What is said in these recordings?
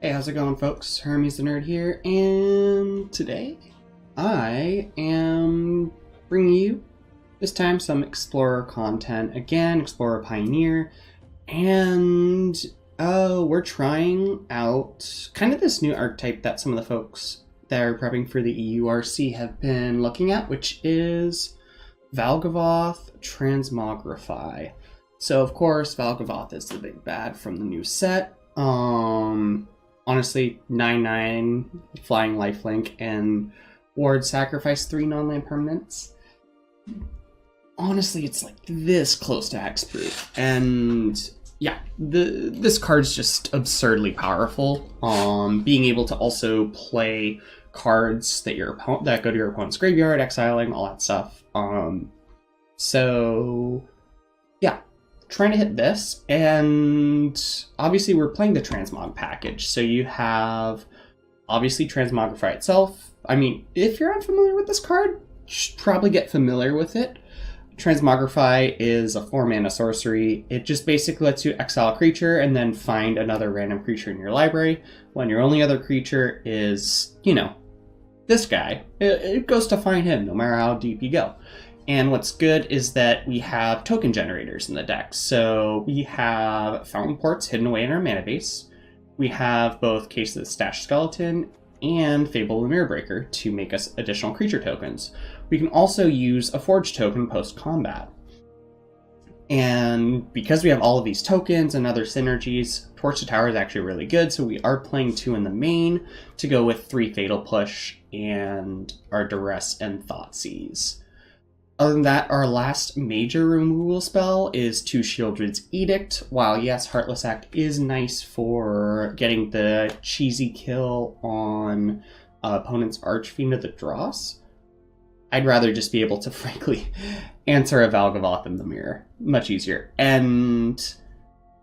Hey, how's it going, folks? Hermes the Nerd here, and today I am bringing you, this time, some Explorer content. Again, Explorer Pioneer, and we're trying out kind of this new archetype that some of the folks that are prepping for the EURC have been looking at, which is Valgavoth Transmogrify. So, of course, Valgavoth is the big bad from the new set. Honestly, 9/9 flying lifelink and ward sacrifice 3 non-land permanents. Honestly, it's like this close to hexproof, and yeah, this card's just absurdly powerful. Being able to also play cards that that go to your opponent's graveyard, exiling, all that stuff. So yeah, trying to hit this, and obviously we're playing the Transmog package, so you have obviously Transmogrify itself. I mean, if you're unfamiliar with this card, you should probably get familiar with it. Transmogrify is a 4-mana sorcery. It just basically lets you exile a creature and then find another random creature in your library. When your only other creature is, this guy, it goes to find him no matter how deep you go. And what's good is that we have token generators in the deck. So we have Fountainports hidden away in our mana base. We have both Case of the Stashed Skeleton and Fable the Mirrorbreaker to make us additional creature tokens. We can also use a Forge token post-combat. And because we have all of these tokens and other synergies, Torch to Tower is actually really good, so we are playing 2 in the main to go with 3 Fatal Push and our Duress and Thoughtseize. Other than that, our last major removal spell is 2 Sheoldred's Edict. While yes, Heartless Act is nice for getting the cheesy kill on opponent's Archfiend of the Dross, I'd rather just be able to, frankly, answer a Valgavoth in the mirror. Much easier. And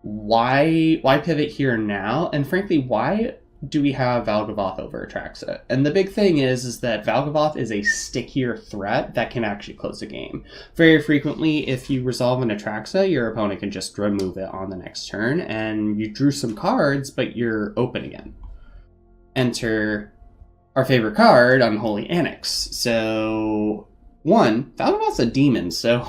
why pivot here now? And frankly, why do we have Valgavoth over Atraxa? And the big thing is that Valgavoth is a stickier threat that can actually close the game. Very frequently, if you resolve an Atraxa, your opponent can just remove it on the next turn, and you drew some cards, but you're open again. Enter our favorite card, Unholy Annex. So, Valgavoth's a demon, so,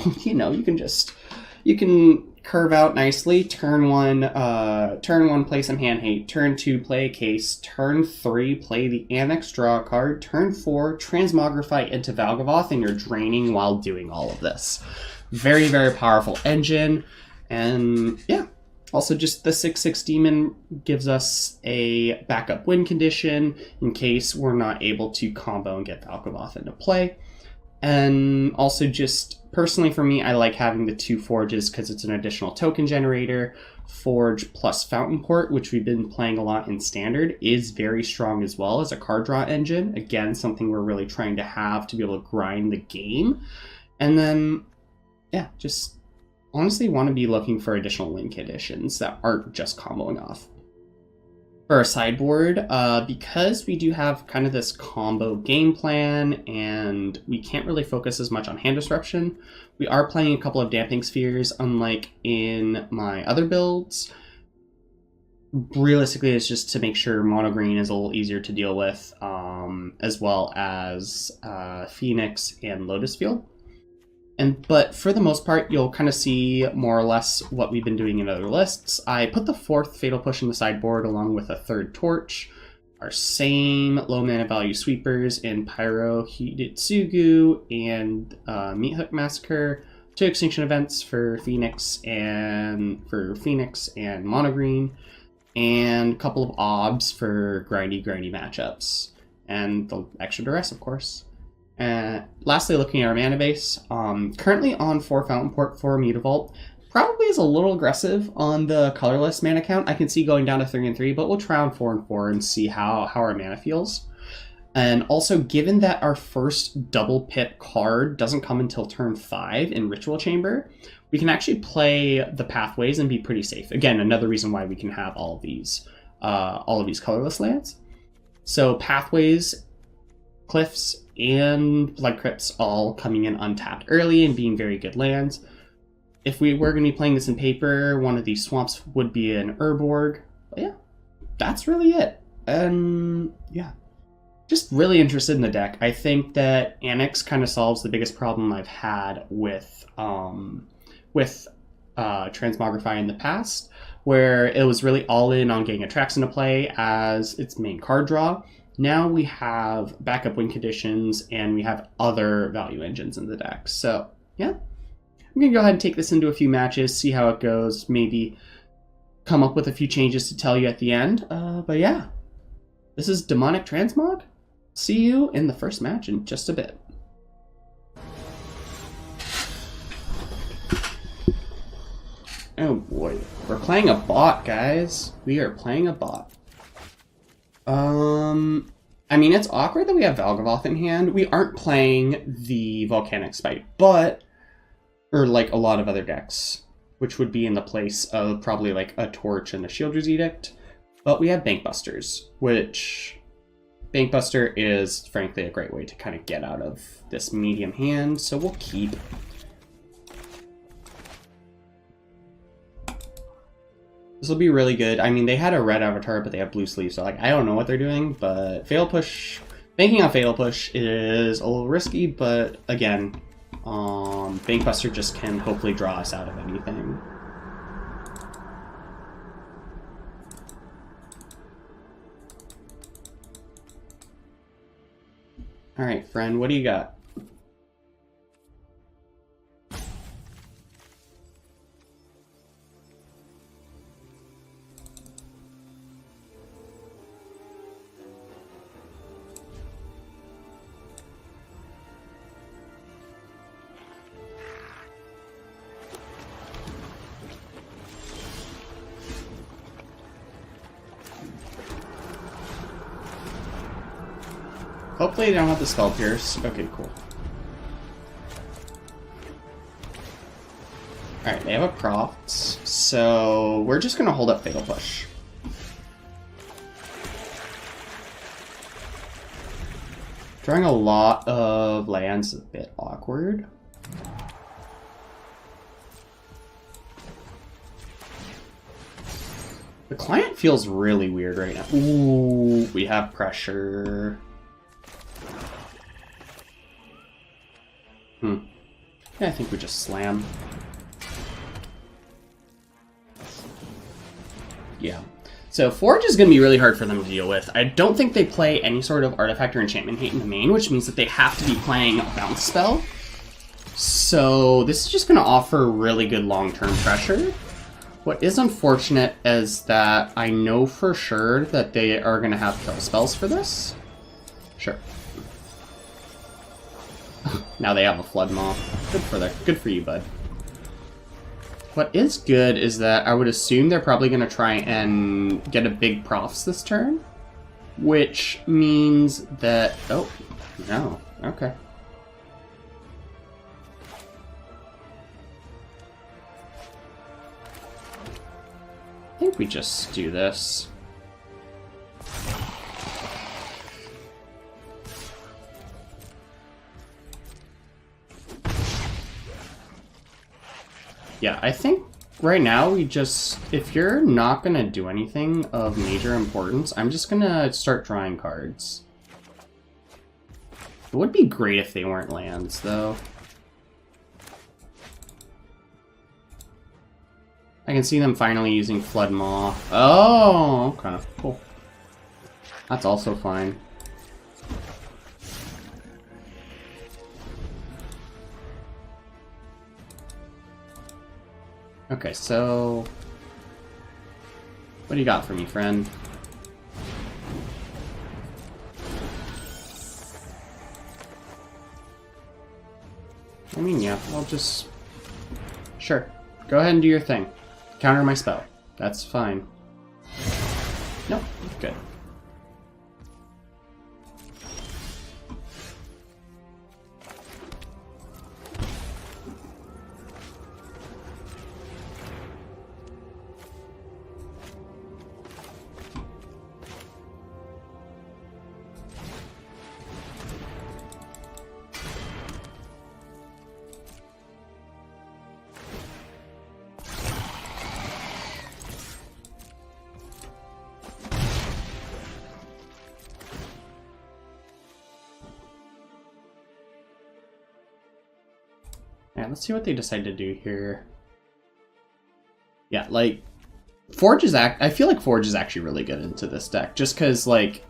you can curve out nicely. Turn 1, play some hand hate. Turn 2, play a case. Turn 3, play the Annex, draw a card. Turn 4, Transmogrify into Valgavoth, and you're draining while doing all of this. Very, very powerful engine. And yeah, also just the 6/6 demon gives us a backup win condition in case we're not able to combo and get Valgavoth into play. And also just personally for me, I like having the 2 Forges because it's an additional token generator. Forge plus Fountainport, which we've been playing a lot in Standard, is very strong as well as a card draw engine. Again, something we're really trying to have to be able to grind the game. And then, yeah, just honestly want to be looking for additional win conditions that aren't just comboing off. For our sideboard, because we do have kind of this combo game plan and we can't really focus as much on hand disruption, we are playing a couple of Damping Spheres, unlike in my other builds. Realistically, it's just to make sure mono green is a little easier to deal with, as well as Phoenix and Lotus Field. But for the most part, you'll kind of see more or less what we've been doing in other lists. I put the 4th Fatal Push in the sideboard along with a 3rd Torch, our same low mana value sweepers in Pyro Hidetsugu and Meathook Massacre, 2 Extinction Events for Phoenix and Mono Green, and a couple of Obs for grindy matchups, and the extra Duress, of course. Lastly, looking at our mana base, currently on 4 Fountainport, 4 Mutavault, probably is a little aggressive on the colorless mana count. I can see going down to 3 and 3, but we'll try on 4 and 4 and see how our mana feels. And also, given that our first double pip card doesn't come until turn 5 in Ritual Chamber, we can actually play the Pathways and be pretty safe. Again, another reason why we can have all of these colorless lands. So Pathways, Cliffs, and Blood Crypts all coming in untapped early and being very good lands. If we were going to be playing this in paper, one of these swamps would be an Urborg. But yeah, that's really it. And yeah, just really interested in the deck. I think that Annex kind of solves the biggest problem I've had with Transmogrify in the past, where it was really all in on getting Atraxa into play as its main card draw. Now we have backup win conditions and we have other value engines in the deck. So yeah, I'm going to go ahead and take this into a few matches, see how it goes, maybe come up with a few changes to tell you at the end. But yeah, this is Demonic Transmog. See you in the first match in just a bit. Oh boy, we're playing a bot, guys. We are playing a bot. I mean, it's awkward that we have Valgavoth in hand. We aren't playing the Volcanic Spite, but, or like a lot of other decks, which would be in the place of probably like a Torch and a Sheoldred's Edict. But we have Bankbusters, which Bankbuster is frankly a great way to kind of get out of this medium hand, so we'll keep. This will be really good. I mean, they had a red avatar, but they have blue sleeves, so like I don't know what they're doing, but Fatal Push, banking on Fatal Push is a little risky, but again, Bankbuster just can hopefully draw us out of anything. Alright, friend, what do you got? Hopefully they don't have the Spell Pierce. Okay, cool. Alright, they have a Crofts, so we're just gonna hold up Fatal Push. Drawing a lot of lands is a bit awkward. The client feels really weird right now. Ooh, we have pressure. Yeah, I think we just slam. Yeah. So Forge is going to be really hard for them to deal with. I don't think they play any sort of artifact or enchantment hate in the main, which means that they have to be playing a bounce spell. So this is just going to offer really good long-term pressure. What is unfortunate is that I know for sure that they are going to have kill spells for this. Sure. Now they have a Flood Maw. Good for you, bud. What is good is that I would assume they're probably going to try and get a big Profs this turn, which means that... Oh, no. Okay. I think we just do this. Yeah, I think right now we just, if you're not going to do anything of major importance, I'm just going to start drawing cards. It would be great if they weren't lands, though. I can see them finally using Flood Maw. Oh, okay, cool. That's also fine. Okay, so... what do you got for me, friend? I mean, yeah, I'll just... Sure. Go ahead and do your thing. Counter my spell. That's fine. Nope, good. Yeah, let's see what they decide to do here. Yeah, like, Forge is I feel like Forge is actually really good into this deck, just because, like,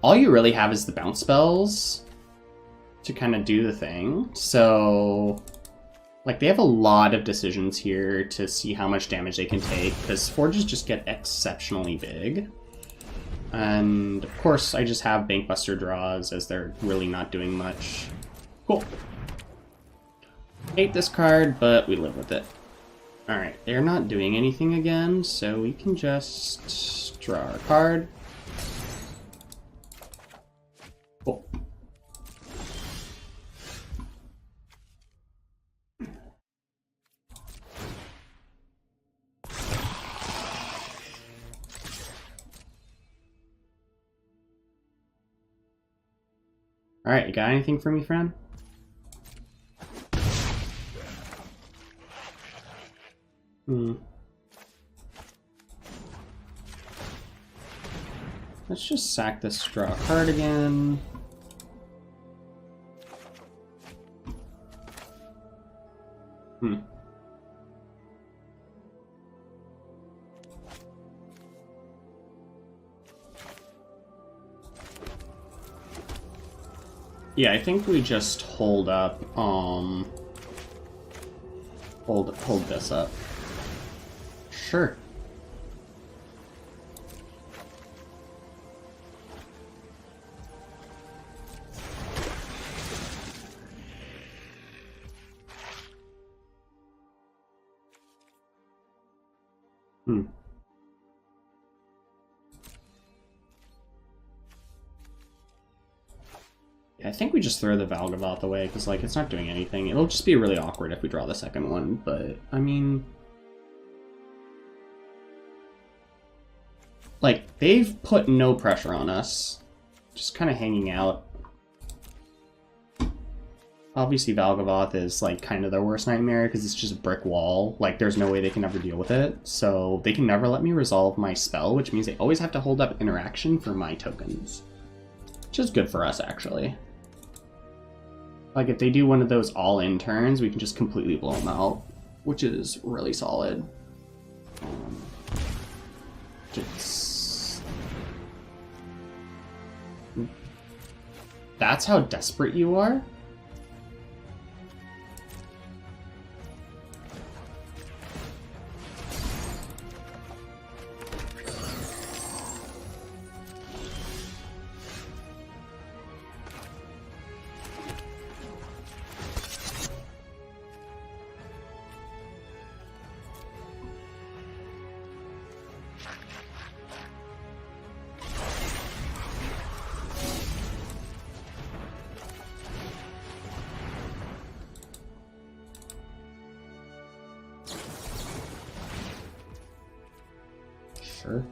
all you really have is the bounce spells to kind of do the thing. So, like, they have a lot of decisions here to see how much damage they can take, because Forges just get exceptionally big. And, of course, I just have Bankbuster draws, as they're really not doing much. Cool. Hate this card, but we live with it. Alright, they're not doing anything again, so we can just draw our card. Cool. Alright, you got anything for me, friend? Let's just sack this draw card again. Yeah, I think we just hold up, hold this up. Sure. I think we just throw the Valgavoth away, because, like, it's not doing anything. It'll just be really awkward if we draw the second one, but, I mean... Like, they've put no pressure on us. Just kind of hanging out. Obviously, Valgavoth is, like, kind of their worst nightmare, because it's just a brick wall. Like, there's no way they can ever deal with it. So, they can never let me resolve my spell, which means they always have to hold up interaction for my tokens. Which is good for us, actually. Like, if they do one of those all-in turns, we can just completely blow them out, which is really solid. That's how desperate you are? Sure.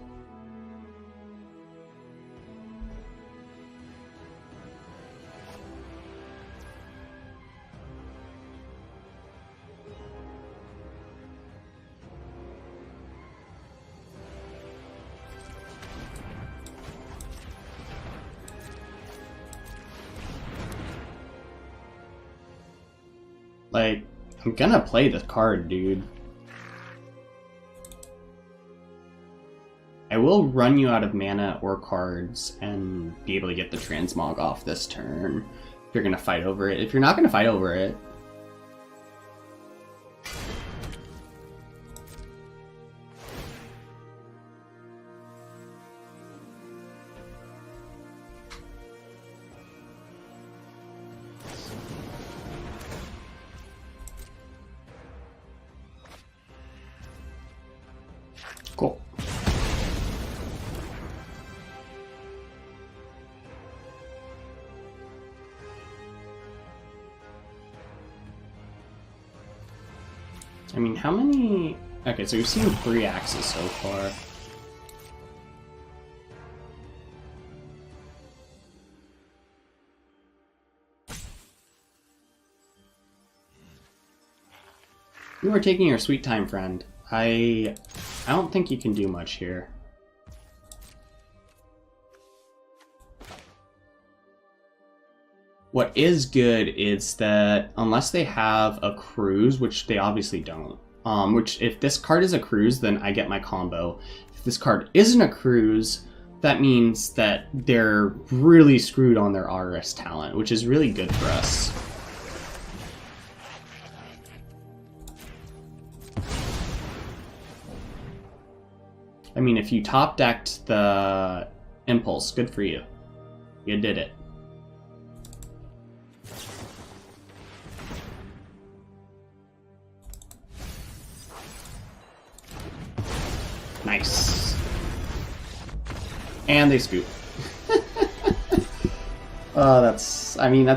Like, I'm gonna play the card, dude. I will run you out of mana or cards and be able to get the transmog off this turn if you're gonna fight over it. If you're not gonna fight over it, cool. I mean, how many... Okay, so we've seen 3 axes so far. You are taking your sweet time, friend. I don't think you can do much here. What is good is that unless they have a cruise, which they obviously don't, which if this card is a cruise, then I get my combo. If this card isn't a cruise, that means that they're really screwed on their RS talent, which is really good for us. I mean, if you top decked the Impulse, good for you. You did it. Nice. And they scoop.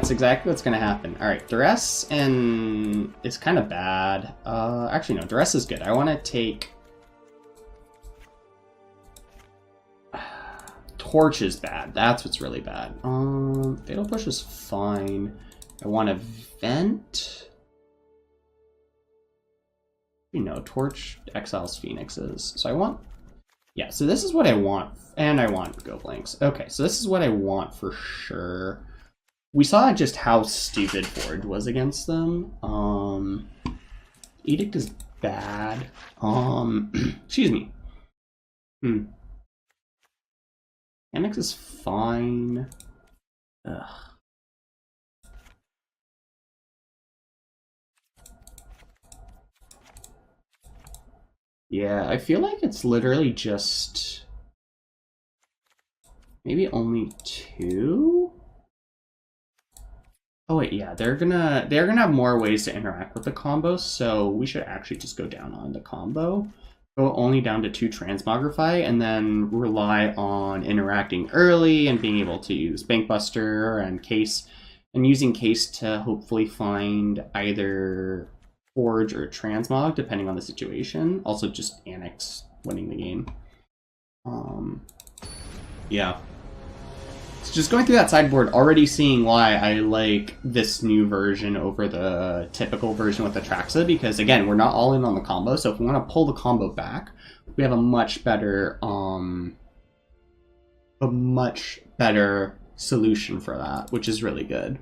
that's exactly what's gonna happen. Alright, Duress and it's kind of bad. Actually no, Duress is good. I wanna take Torch is bad. That's what's really bad. Fatal Push is fine. I wanna vent. You know, Torch exiles Phoenixes. So I want... Yeah, so this is what I want. And I want Go Blanks. Okay, so this is what I want for sure. We saw just how stupid Forge was against them. Edict is bad. Excuse me. Annex is fine. Ugh. Yeah, I feel like it's literally just maybe only 2. Oh wait, yeah, they're gonna have more ways to interact with the combo, so we should actually just go down on the combo. Go only down to 2 Transmogrify and then rely on interacting early and being able to use Bankbuster and Case, and using Case to hopefully find either Forge or Transmog, depending on the situation. Also just Annex winning the game. Yeah. So just going through that sideboard, already seeing why I like this new version over the typical version with Atraxa, because again, we're not all in on the combo, so if we want to pull the combo back, we have a much better solution for that, which is really good.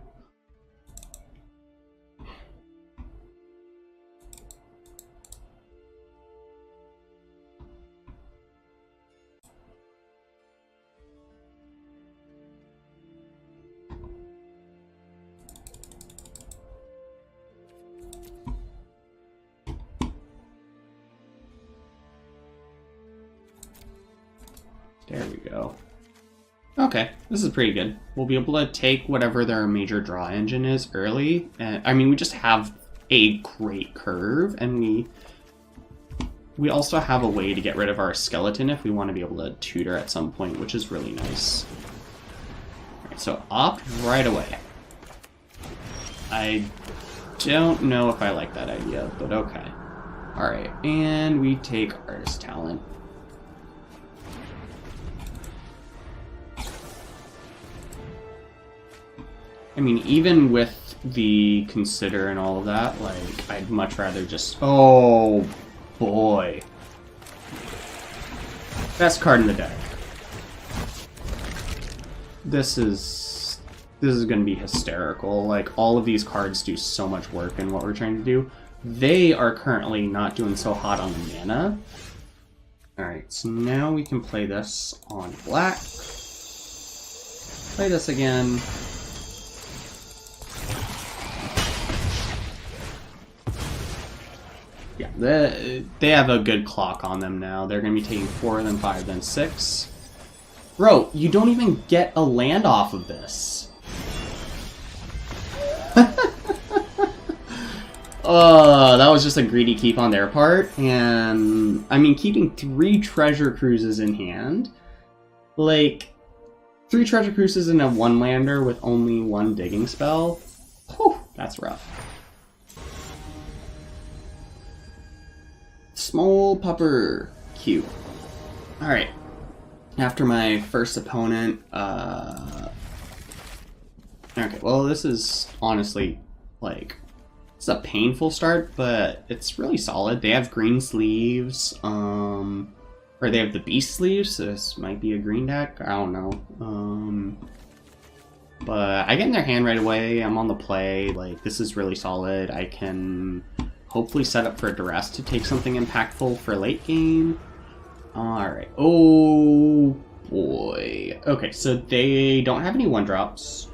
There we go. Okay, this is pretty good. We'll be able to take whatever their major draw engine is early. And I mean, we just have a great curve, and we also have a way to get rid of our skeleton if we want to be able to tutor at some point, which is really nice. Alright, so opt right away. I don't know if I like that idea, but okay. Alright, and we take Artist Talent. I mean, even with the Consider and all of that, like, I'd much rather just... Oh, boy. Best card in the deck. This is going to be hysterical. Like, all of these cards do so much work in what we're trying to do. They are currently not doing so hot on the mana. Alright, so now we can play this on black. Play this again. Yeah, they have a good clock on them now. They're going to be taking 4, then 5, then 6. Bro, you don't even get a land off of this. That was just a greedy keep on their part. And, I mean, keeping 3 treasure cruises in hand. Like, 3 treasure cruises in a 1-lander with only 1 digging spell. Whew, that's rough. Small Pupper. Cute. Alright. After my first opponent, okay, well, this is honestly, like, it's a painful start, but it's really solid. They have green sleeves, or they have the beast sleeves, so this might be a green deck. I don't know. But I get in their hand right away. I'm on the play. Like, this is really solid. I can hopefully set up for a Duress to take something impactful for late game. Alright. Oh, boy. Okay, so they don't have any 1-drops.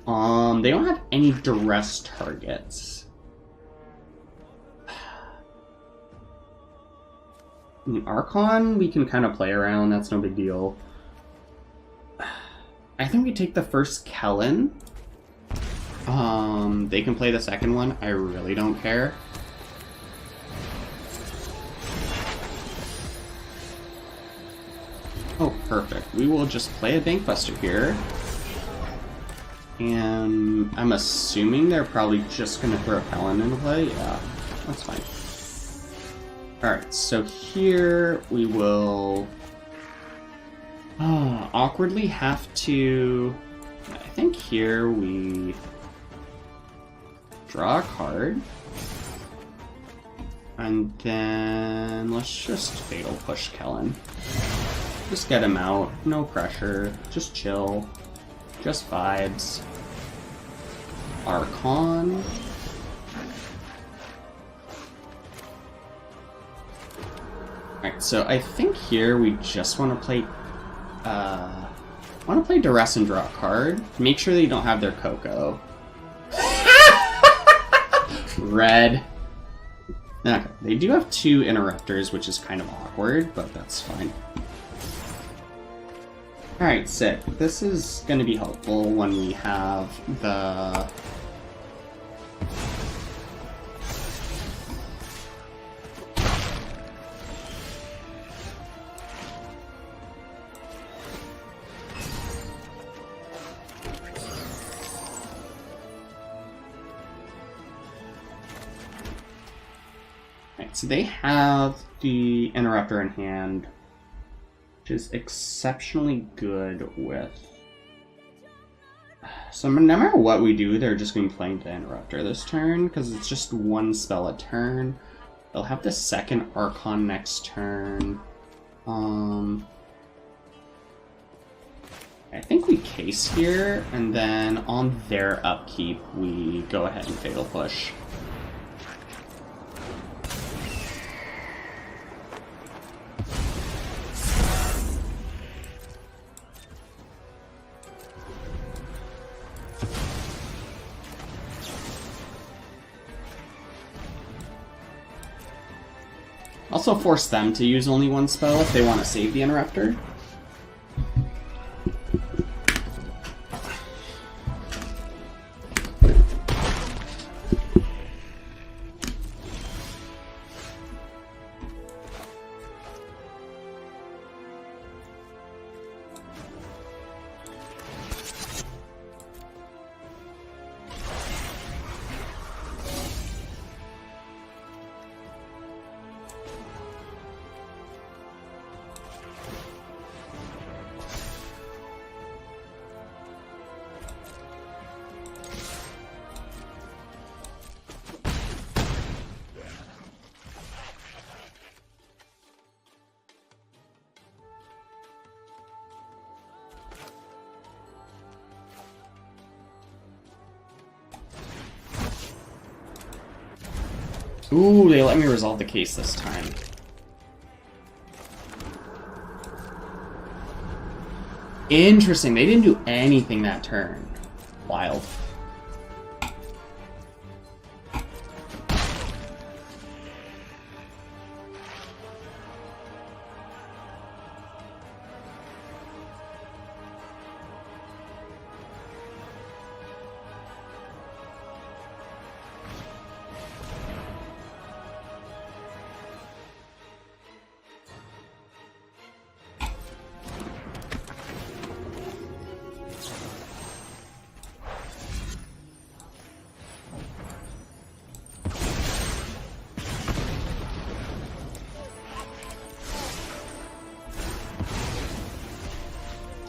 They don't have any Duress targets. I mean, Archon, we can kind of play around. That's no big deal. I think we take the first Kellen. They can play the second one. I really don't care. Oh, perfect. We will just play a Bankbuster here. And I'm assuming they're probably just going to throw Kellen into play. Yeah, that's fine. Alright, so here we will awkwardly have to... I think here we draw a card. And then let's just Fatal Push Kellen. Just get him out, no pressure, just chill, just vibes. Archon. Alright, so I think here we just want to play Duress and draw a card. Make sure they don't have their Coco. Red. Okay, they do have 2 Interrupters, which is kind of awkward, but that's fine. Alright, sick. This is going to be helpful when we have the... So they have the Interrupter in hand, which is exceptionally good with... So no matter what we do, they're just going to be playing the Interrupter this turn, because it's just 1 spell a turn. They'll have the second Archon next turn. I think we case here, and then on their upkeep, we go ahead and Fatal Push. Also force them to use only 1 spell if they want to save the Interrupter. Ooh, they let me resolve the case this time. Interesting, they didn't do anything that turn. Wild.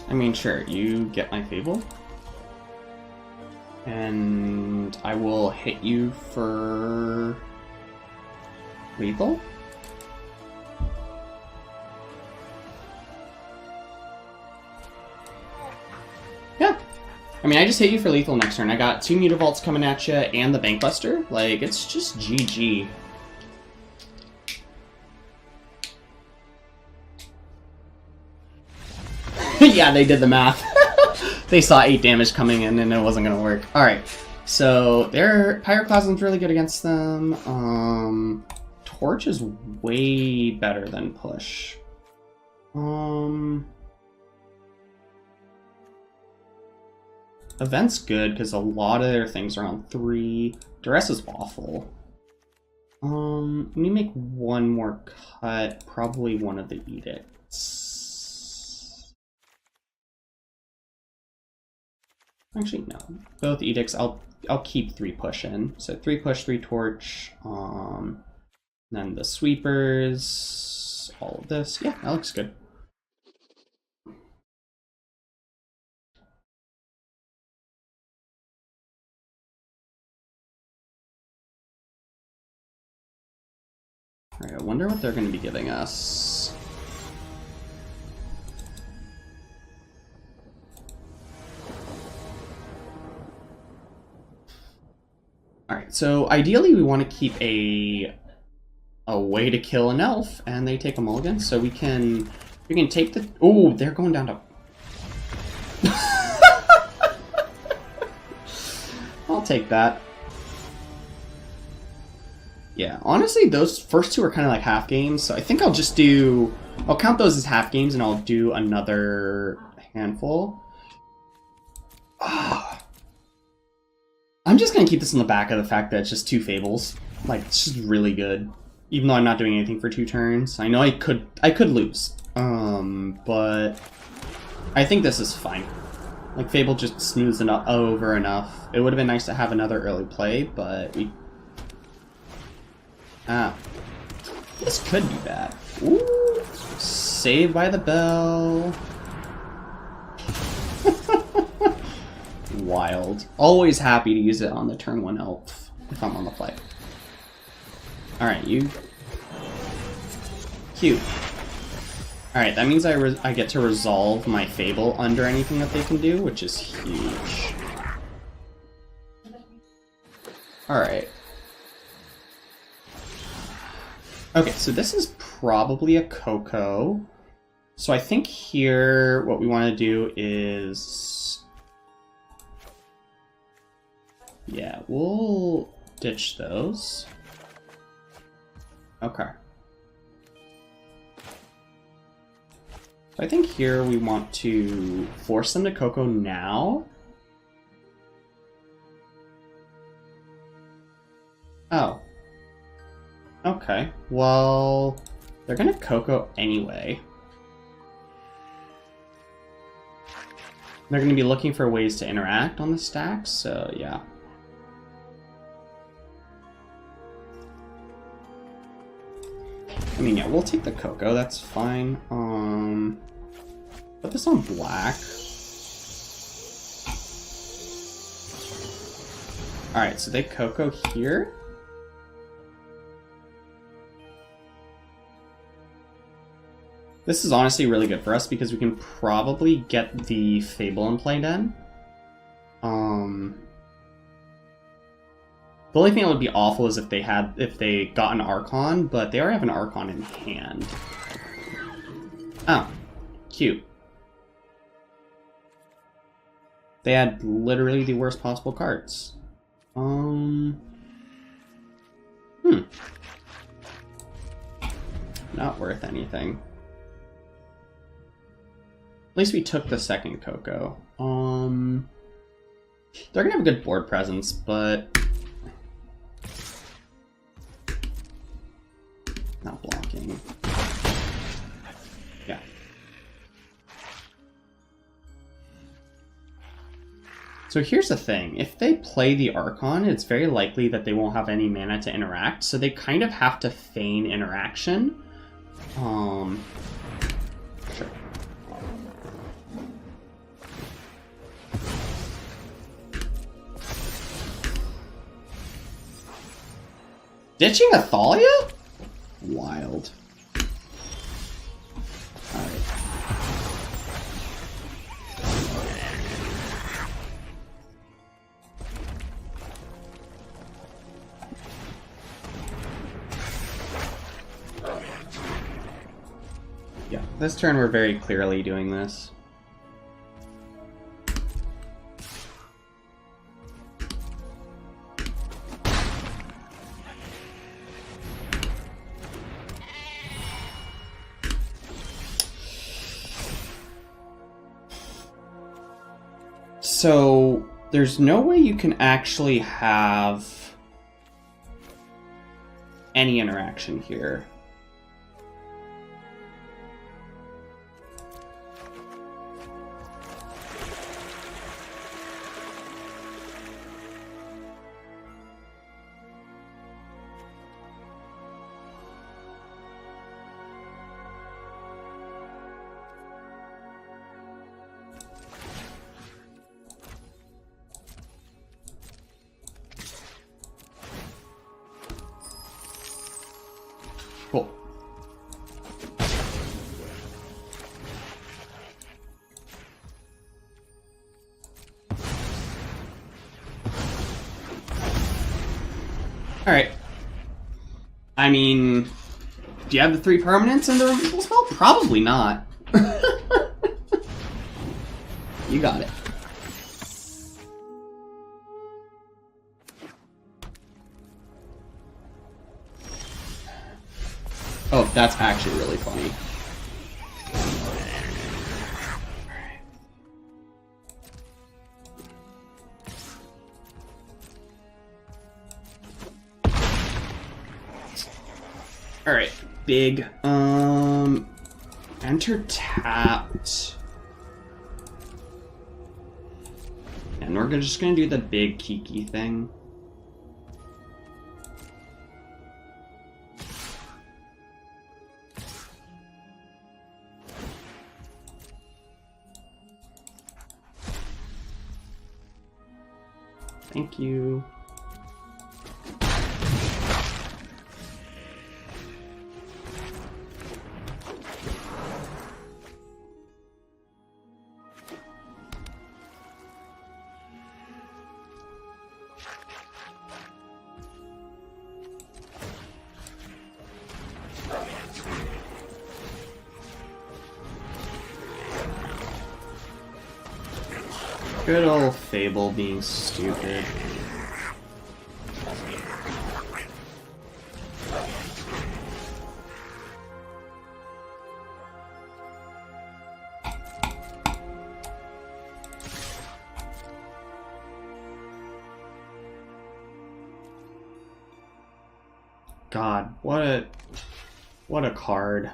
I mean, sure, you get my Fable. And I will hit you for lethal. Yeah, I mean, I just hit you for lethal next turn. I got 2 Mutavaults coming at you and the Bankbuster. Like, it's just GG. Yeah, they did the math. They saw 8 damage coming in and it wasn't going to work. Alright, so their Pyroclasm's really good against them. Torch is way better than Push. Event's good because a lot of their things are on 3. Duress is awful. Let me make one more cut. Probably one of the Edicts. Actually, no. Both Edicts. I'll keep 3 push in. So 3 push, 3 torch. Then the sweepers. All of this. Yeah, that looks good. Alright, I wonder what they're going to be giving us. Alright, so ideally we want to keep a way to kill an elf, and they take a mulligan, so we can take the... Oh, they're going down to... I'll take that. Yeah, honestly, those first 2 are kind of like half games, so I think I'll just do... I'll count those as half games, and I'll do another handful. I'm just going to keep this in the back of the fact that it's just 2 Fables. Like, it's just really good. Even though I'm not doing anything for 2 turns. I know I could lose. But I think this is fine. Like, Fable just smooths it over enough. It would have been nice to have another early play, but we... this could be bad. Ooh, Saved by the Bell. Wild. Always happy to use it on the turn 1 elf if I'm on the play. Alright, you... Cute. Alright, that means I get to resolve my Fable under anything that they can do, which is huge. Alright. Okay, so this is probably a Coco. So I think here what we want to do is... Yeah, we'll ditch those. Okay. So I think here we want to force them to Coco now. Oh. Okay, well, they're gonna Coco anyway. They're gonna be looking for ways to interact on the stack, so yeah. I mean, yeah, we'll take the Coco, that's fine. Put this on black. Alright, so they Coco here. This is honestly really good for us because we can probably get the Fable in play then. The only thing that would be awful is if they got an Archon, but they already have an Archon in hand. Oh, cute. They had literally the worst possible cards. Not worth anything. At least we took the second Coco. They're gonna have a good board presence, but not blocking. Yeah. So here's the thing. If they play the Archon, it's very likely that they won't have any mana to interact, so they kind of have to feign interaction. Sure. Ditching a Thalia? Wild. Alright. this turn we're very clearly doing this. So there's no way you can actually have any interaction here. Cool. Alright. I mean, do you have the 3 permanents and the removal spell? Probably not. You got it. Oh, that's actually really funny. Alright, big. Enter tapped. And we're just gonna do the big Kiki thing. Thank you. Good old Fable being stupid. God, what a card.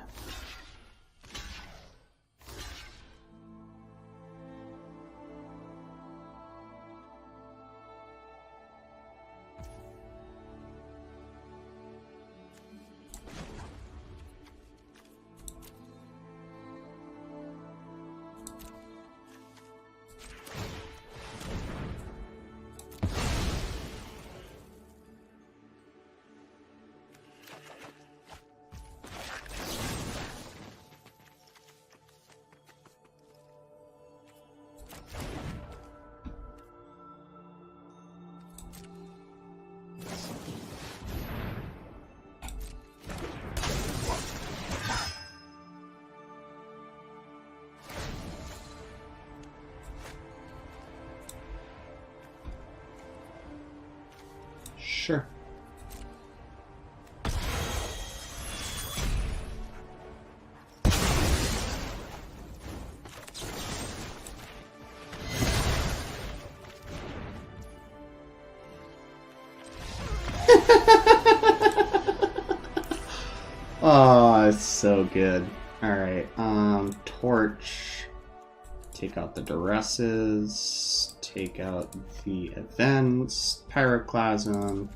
Sure. Oh, it's so good. Alright, Torch. Take out the Duresses. Take out the events. Pyroclasm.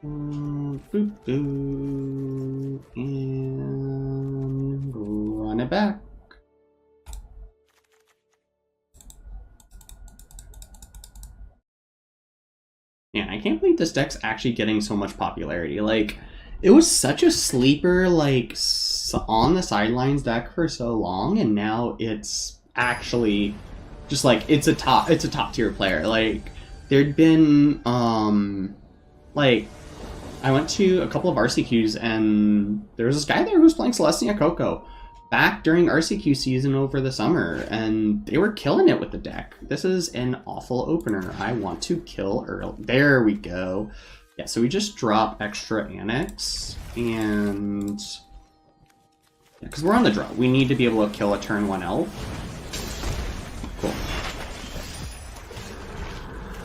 Boop boo. And run it back. Man, I can't believe this deck's actually getting so much popularity. Like, it was such a sleeper, like, on the sidelines deck for so long, and now it's actually just like it's a top tier player. Like, there'd been like, I went to a couple of RCQs and there was this guy there who was playing Selesnya Coco. back during RCQ season over the summer, and they were killing it with the deck. This is an awful opener. I want to kill early. There we go. Yeah, so we just drop extra Annex, and because we're on the draw, we need to be able to kill a turn 1 elf. Cool.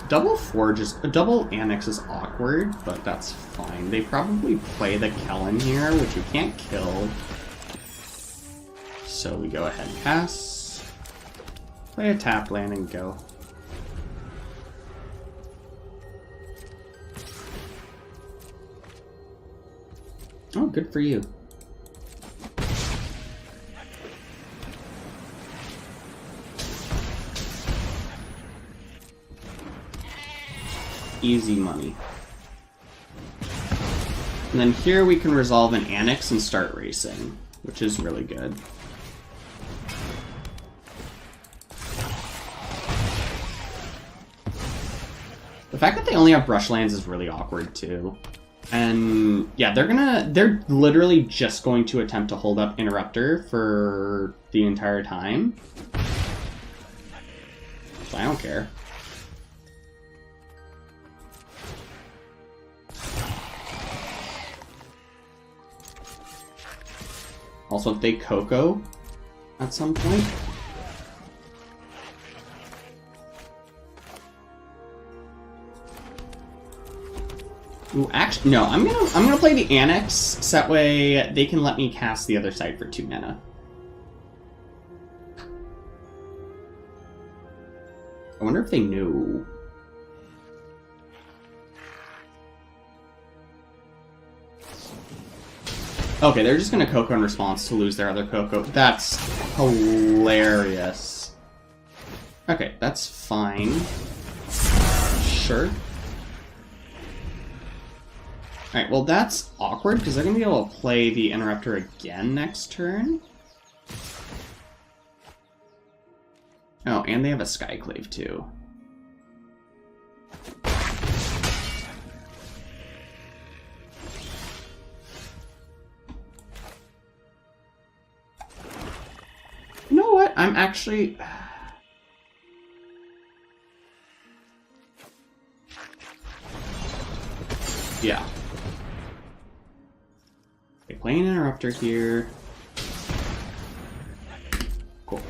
Double Forge is double Annex is awkward, but that's fine. They probably play the Kellen here, which we can't kill. So we go ahead and pass, play a tap land, and go. Oh, good for you. Easy money. And then here we can resolve an Annex and start racing, which is really good. The fact that they only have brush lands is really awkward too. And yeah, they're literally just going to attempt to hold up Interrupter for the entire time. So I don't care. Also, if they Coco at some point. Ooh, actually, no. I'm gonna play the Annex, so that way they can let me cast the other side for 2 mana. I wonder if they knew. Okay, they're just gonna Coco in response to lose their other Coco. That's hilarious. Okay, that's fine. Sure. Alright, well that's awkward, because they're going to be able to play the Interrupter again next turn. Oh, and they have a Skyclave too. You know what? I'm actually... yeah. Okay, playing Interrupter here. Cool.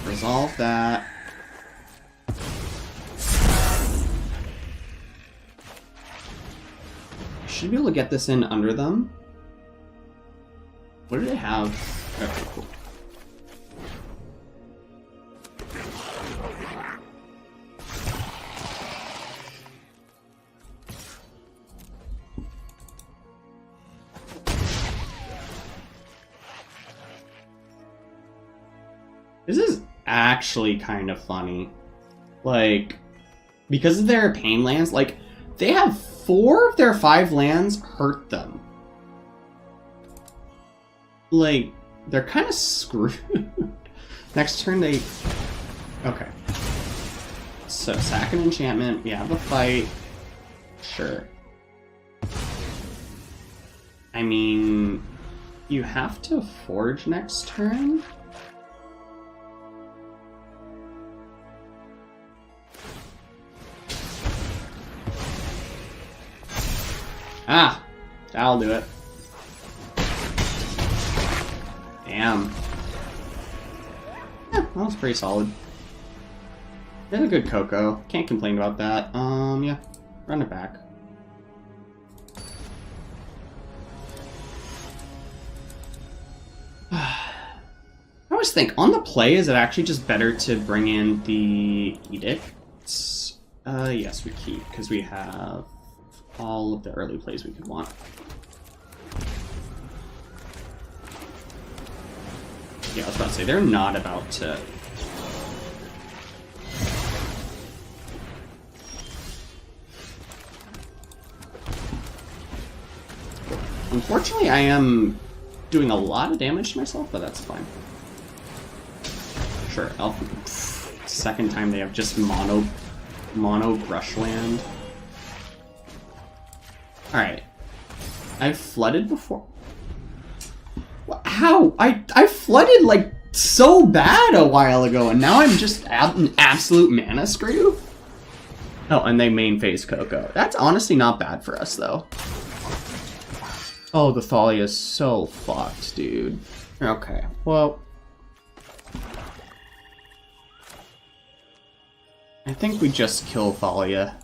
Resolve that. Should be able to get this in under them. What do they have? Okay, cool. This is actually kind of funny. Like, because of their pain lands, like, they have 4 of their 5 lands hurt them. Like, they're kind of screwed. Next turn they... okay. So, sack an enchantment, we have a fight. Sure. I mean, you have to forge next turn? Ah, that'll do it. Damn. Yeah, that was pretty solid. They had a good Coco. Can't complain about that. Yeah, run it back. I always think, on the play, is it actually just better to bring in the Edicts? Yes, we keep, because we have all of the early plays we could want. Yeah, I was about to say, they're not about to... Unfortunately, I am doing a lot of damage to myself, but that's fine. Sure, Elf... second time they have just mono brushland. Alright. I've flooded before. What? Ow! I flooded like so bad a while ago, and now I'm just an absolute mana screw. Oh, and they main phase Coco. That's honestly not bad for us, though. Oh, the Thalia is so fucked, dude. Okay, well... I think we just kill Thalia.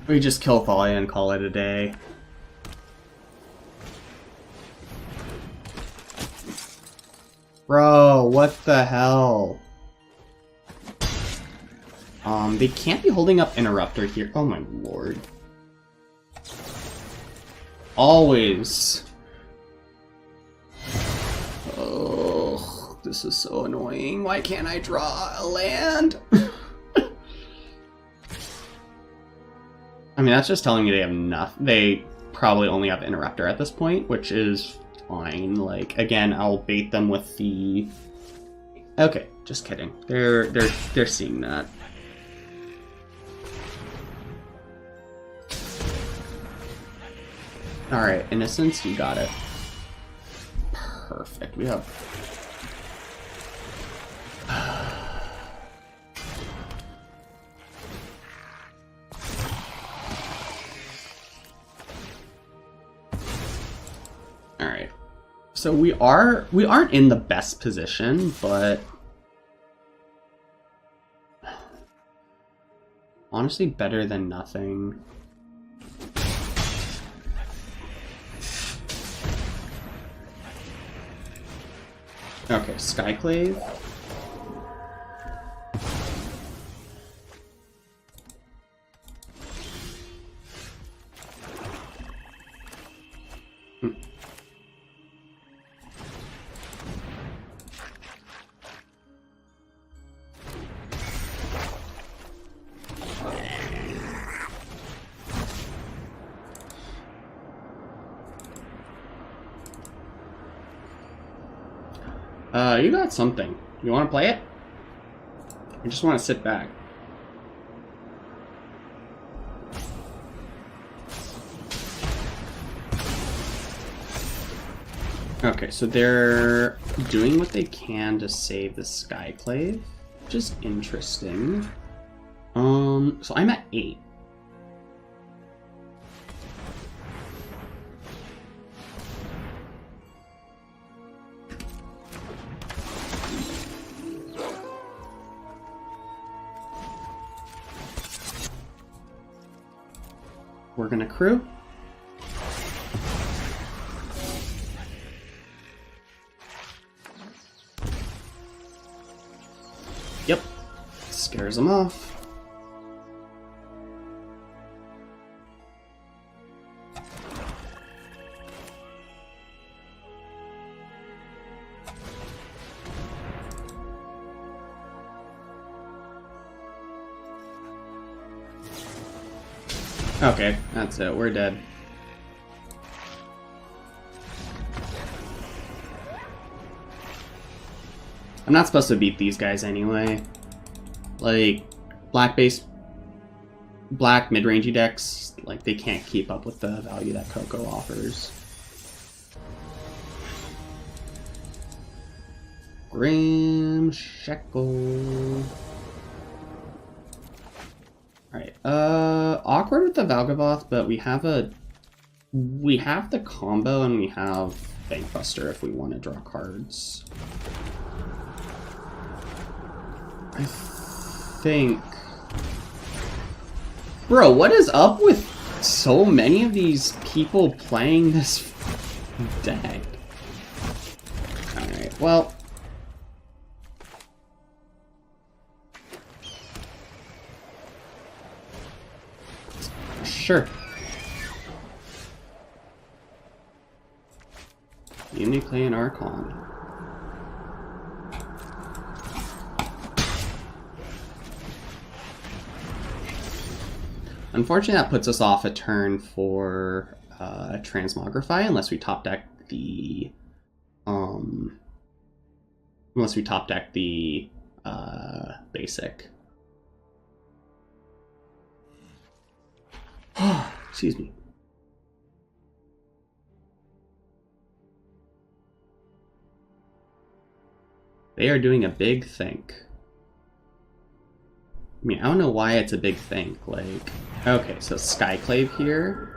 We just kill Thalia and call it a day. Bro, what the hell? They can't be holding up Interrupter here. Oh my lord. Always. Oh, this is so annoying. Why can't I draw a land? I mean, that's just telling me they have nothing. They probably only have Interrupter at this point, which is fine. Like, again, I'll bait them with the... Okay, just kidding. They're seeing that. Alright, Innocence, you got it. Perfect. We have... Alright. So we aren't in the best position, but honestly better than nothing. Okay, Skyclave. You got something. You want to play it? I just want to sit back. Okay, so they're doing what they can to save the Skyclave, which is interesting. So I'm at 8. We're gonna crew. Yep. Scares them off. Okay, that's it. We're dead. I'm not supposed to beat these guys anyway. Like, black mid-rangey decks, like, they can't keep up with the value that Coco offers. Grim Shekel. Alright, awkward with the Valgavoth, but we have the combo and we have Bankbuster if we want to draw cards. I think... Bro, what is up with so many of these people playing this deck? Alright, well... Sure. Unifier and Archon. Unfortunately, that puts us off a turn for Transmogrify unless we top deck the basic. Excuse me. They are doing a big think. I mean, I don't know why it's a big think. Like, okay, so Skyclave here.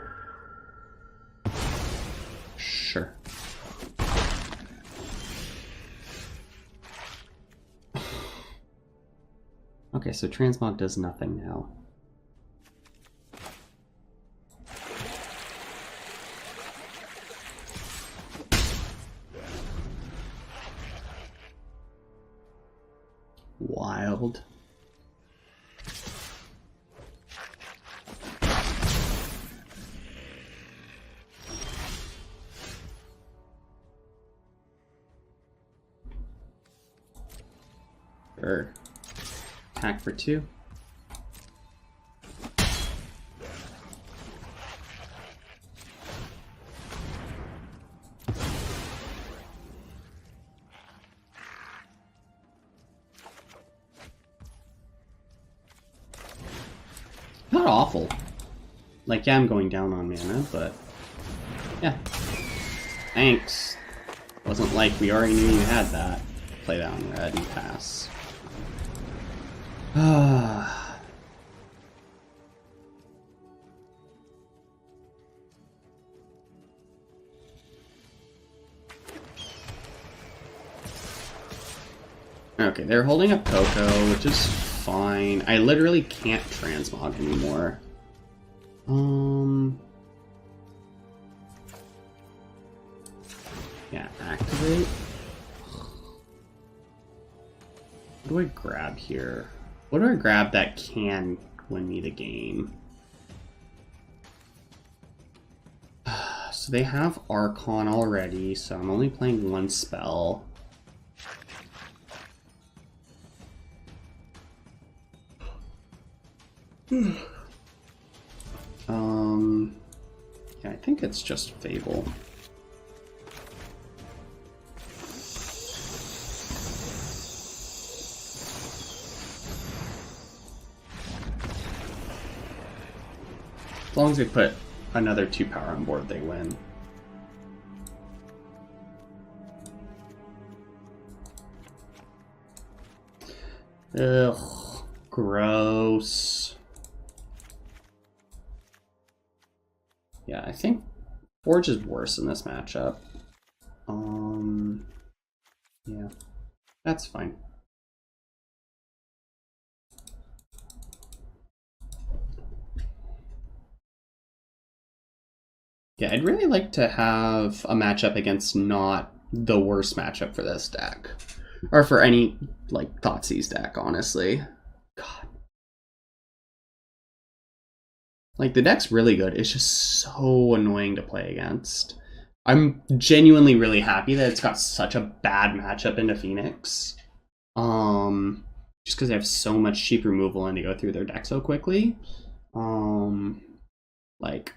Sure. Okay, so Transmog does nothing now. Wild. Sure. Attack for 2. Not awful. Like, yeah, I'm going down on mana, but yeah. Thanks. Wasn't like we already knew you had that. Play that on red and pass. Okay, they're holding up Coco, which is fine. I literally can't transmog anymore. Yeah, activate. What do I grab here? What do I grab that can win me the game? So they have Archon already, so I'm only playing 1 spell. Yeah, I think it's just Fable. As long as they put another 2 power on board, they win. Ugh, gross. Yeah, I think Forge is worse in this matchup. Yeah, that's fine. Yeah, I'd really like to have a matchup against not the worst matchup for this deck. Or for any, like, Thoughtseize deck, honestly. God. Like, the deck's really good. It's just so annoying to play against. I'm genuinely really happy that it's got such a bad matchup into Phoenix. Just because they have so much cheap removal and to go through their deck so quickly. Like...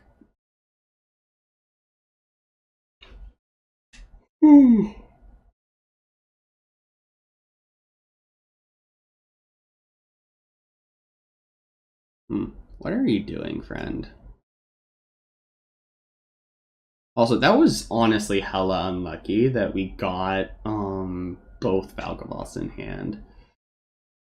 What are you doing, friend? Also, that was honestly hella unlucky that we got both Valgavoths in hand.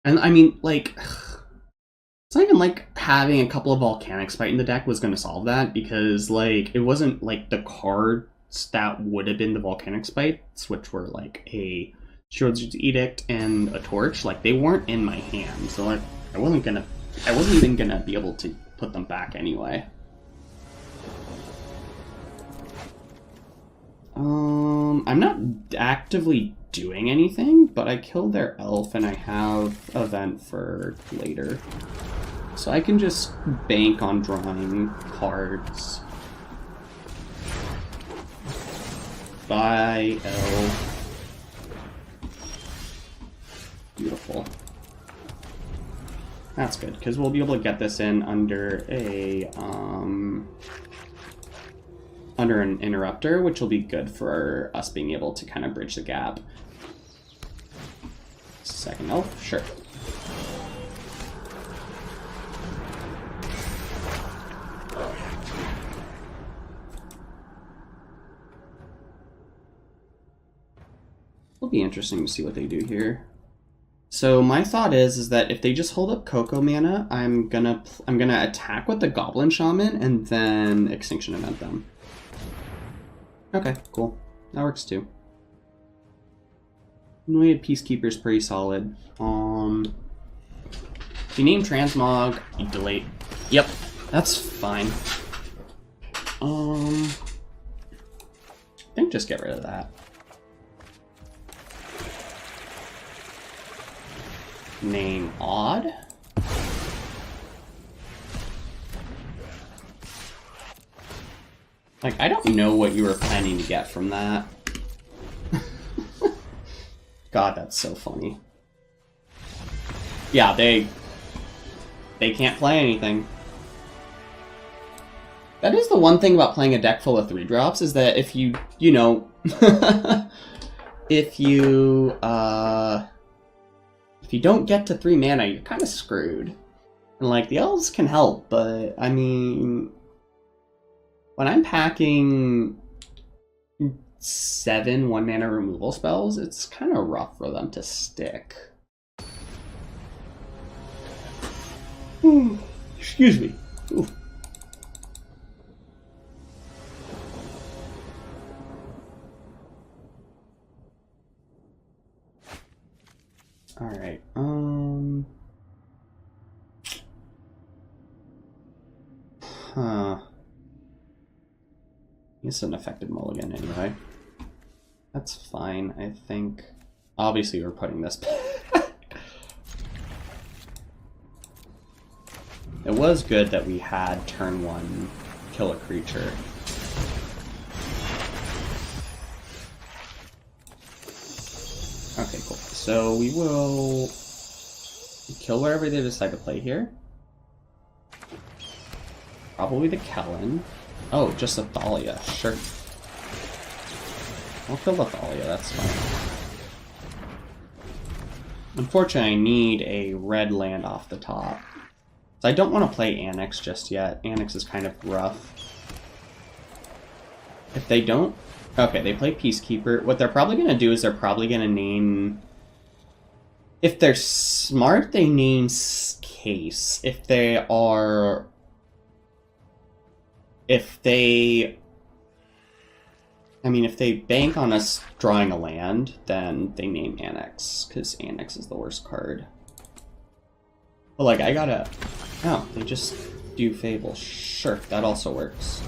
And I mean, like, it's not even like having a couple of Volcanic Spite in the deck was going to solve that, because like it wasn't like the cards that would have been the Volcanic Spites, which were like a Sheoldred's Edict and a Torch, like they weren't in my hand, so like I wasn't even gonna be able to put them back anyway. I'm not actively doing anything, but I killed their elf and I have event for later. So I can just bank on drawing cards. Bye, elf. Beautiful. That's good, because we'll be able to get this in under a under an interrupter, which will be good for us being able to kind of bridge the gap. Second elf, sure. It'll be interesting to see what they do here. So my thought is that if they just hold up Cocoa mana, I'm gonna attack with the Goblin Shaman and then Extinction Event them. Okay, cool. That works too. Anointed Peacekeeper's pretty solid. If you name Transmog, you delete. Yep, that's fine. I think just get rid of that. Name Odd. Like, I don't know what you were planning to get from that. God, that's so funny. Yeah, they can't play anything. That is the one thing about playing a deck full of 3-drops, is that if you know, if you don't get to 3 mana, you're kind of screwed. And like, the elves can help, but I mean, when I'm packing 7 1-mana removal spells, it's kind of rough for them to stick. Excuse me. Ooh. All right. It's an effective mulligan anyway. That's fine, I think. Obviously, we're putting this back. It was good that we had turn 1 kill a creature. Okay, cool. So we will kill wherever they decide to play here. Probably the Kellen. Oh, just a Thalia. Sure. I'll kill the Thalia, that's fine. Unfortunately, I need a red land off the top. So I don't want to play Annex just yet. Annex is kind of rough. If they don't... Okay, they play Peacekeeper. What they're probably going to do is they're probably going to name... If they're smart, they name Case. If they are... If they... I mean, if they bank on us drawing a land, then they name Annex, because Annex is the worst card. But, like, I gotta... Oh, they just do Fable. Sure, that also works.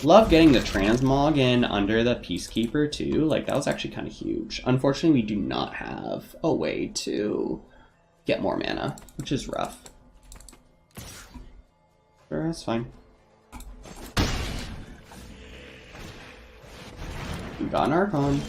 Love getting the Transmog in under the Peacekeeper, too. Like, that was actually kind of huge. Unfortunately, we do not have a way to get more mana, which is rough. Sure, that's fine. We got an Archon.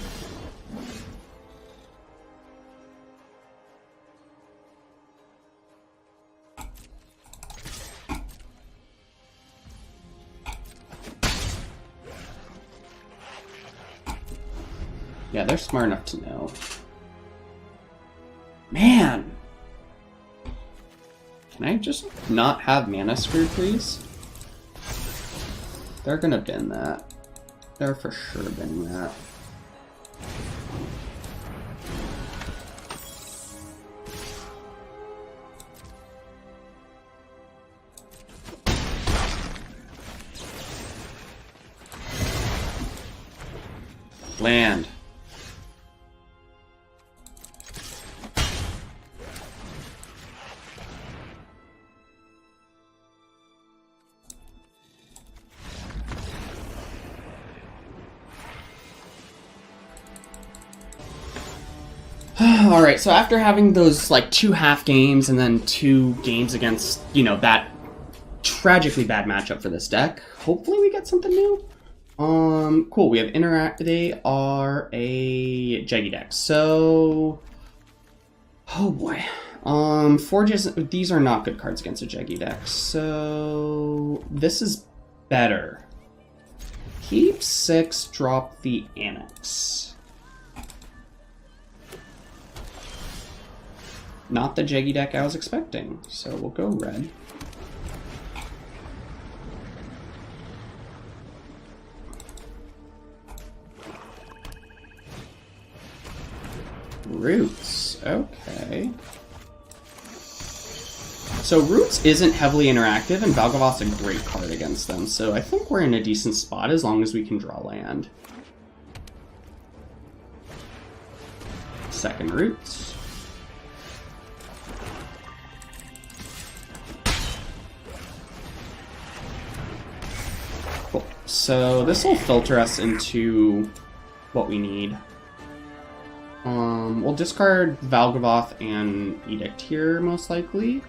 Yeah, they're smart enough to know. Man! Can I just not have mana screw, please? They're gonna bin that. They're for sure binning that. Land. Alright, so after having those, like, 2 half games and then 2 games against, you know, that tragically bad matchup for this deck, hopefully we get something new. Cool, we have Interact. They are a Jeggy deck, so... Oh boy. Forges, these are not good cards against a Jeggy deck, so... This is better. Keep 6, drop the Annex. Not the Jeggy deck I was expecting, so we'll go red. Roots. Okay. So Roots isn't heavily interactive, and Valgavoth's a great card against them, so I think we're in a decent spot as long as we can draw land. Second Roots. Cool. So this will filter us into what we need. We'll discard Valgavoth and Edict here, most likely.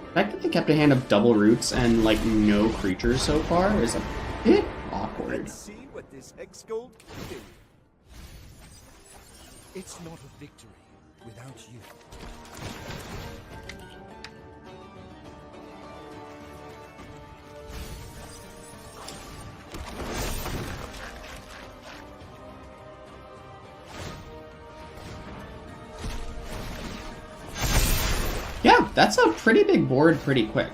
The fact that they kept a hand of double roots and, like, no creatures so far is a bit awkward. Let's see what this hex gold can do. It's not a victory without you. Yeah, that's a pretty big board pretty quick.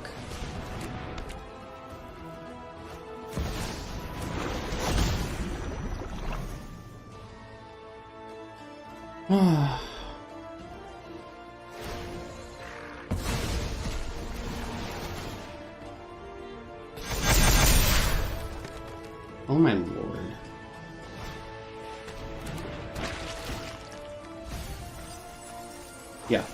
Oh my lord. Yeah,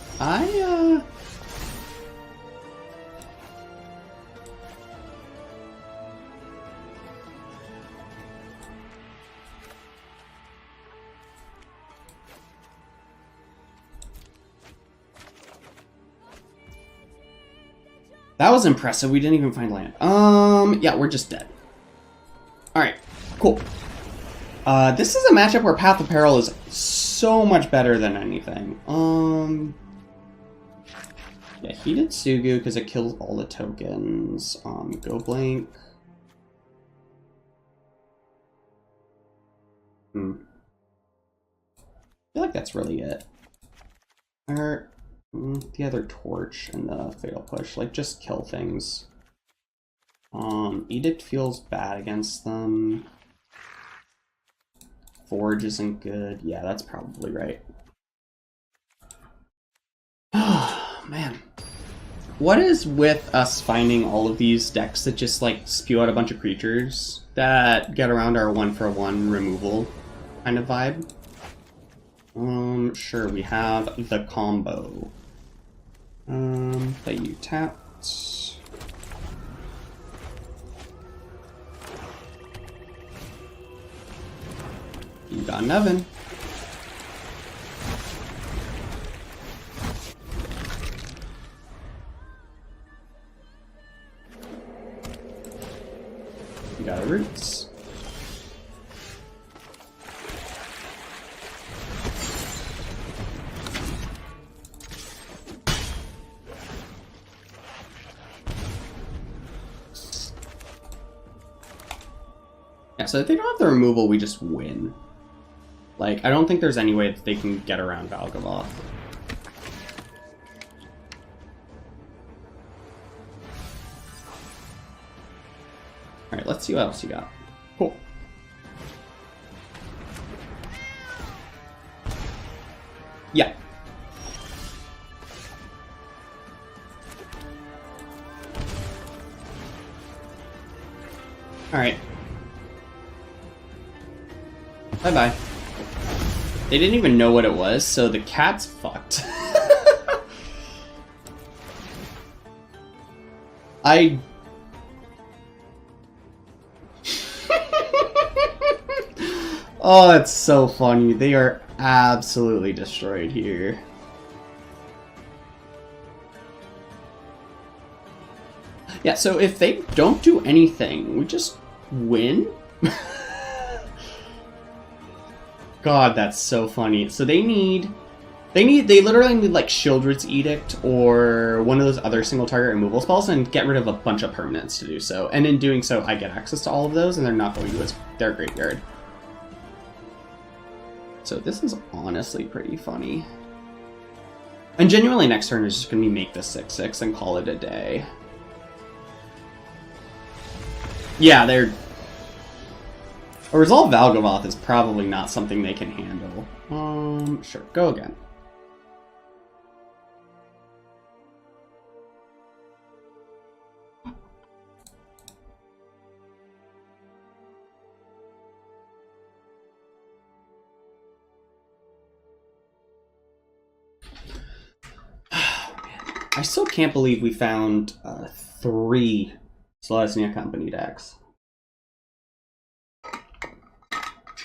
that was impressive. We didn't even find land. Yeah, we're just dead. Alright, cool. This is a matchup where Path of Peril is so much better than anything. Yeah, he did Sugu because it kills all the tokens. Go blank. I feel like that's really it. Or the other torch and the fatal push, like just kill things. Edict feels bad against them. Forge isn't good. Yeah, that's probably right. Oh, man. What is with us finding all of these decks that just, like, spew out a bunch of creatures that get around our 1-for-1 removal kind of vibe? Sure, we have the combo. That you tapped. You got an oven. You got a roots. Yeah, so if they don't have the removal, we just win. Like, I don't think there's any way that they can get around Valgavoth. Alright, let's see what else you got. Cool. Yeah. Alright. Bye-bye. They didn't even know what it was, so the cat's fucked. Oh, that's so funny. They are absolutely destroyed here. Yeah, so if they don't do anything, we just win? God, that's so funny. So they literally need like Sheoldred's Edict or one of those other single target removal spells and get rid of a bunch of permanents to do so. And in doing so, I get access to all of those and they're not going to their graveyard. So this is honestly pretty funny. And genuinely next turn is just going to be make the 6/6 and call it a day. Yeah, they're... A Resolve Valgavoth is probably not something they can handle. Sure, go again. I still can't believe we found 3 Selesnya Company decks.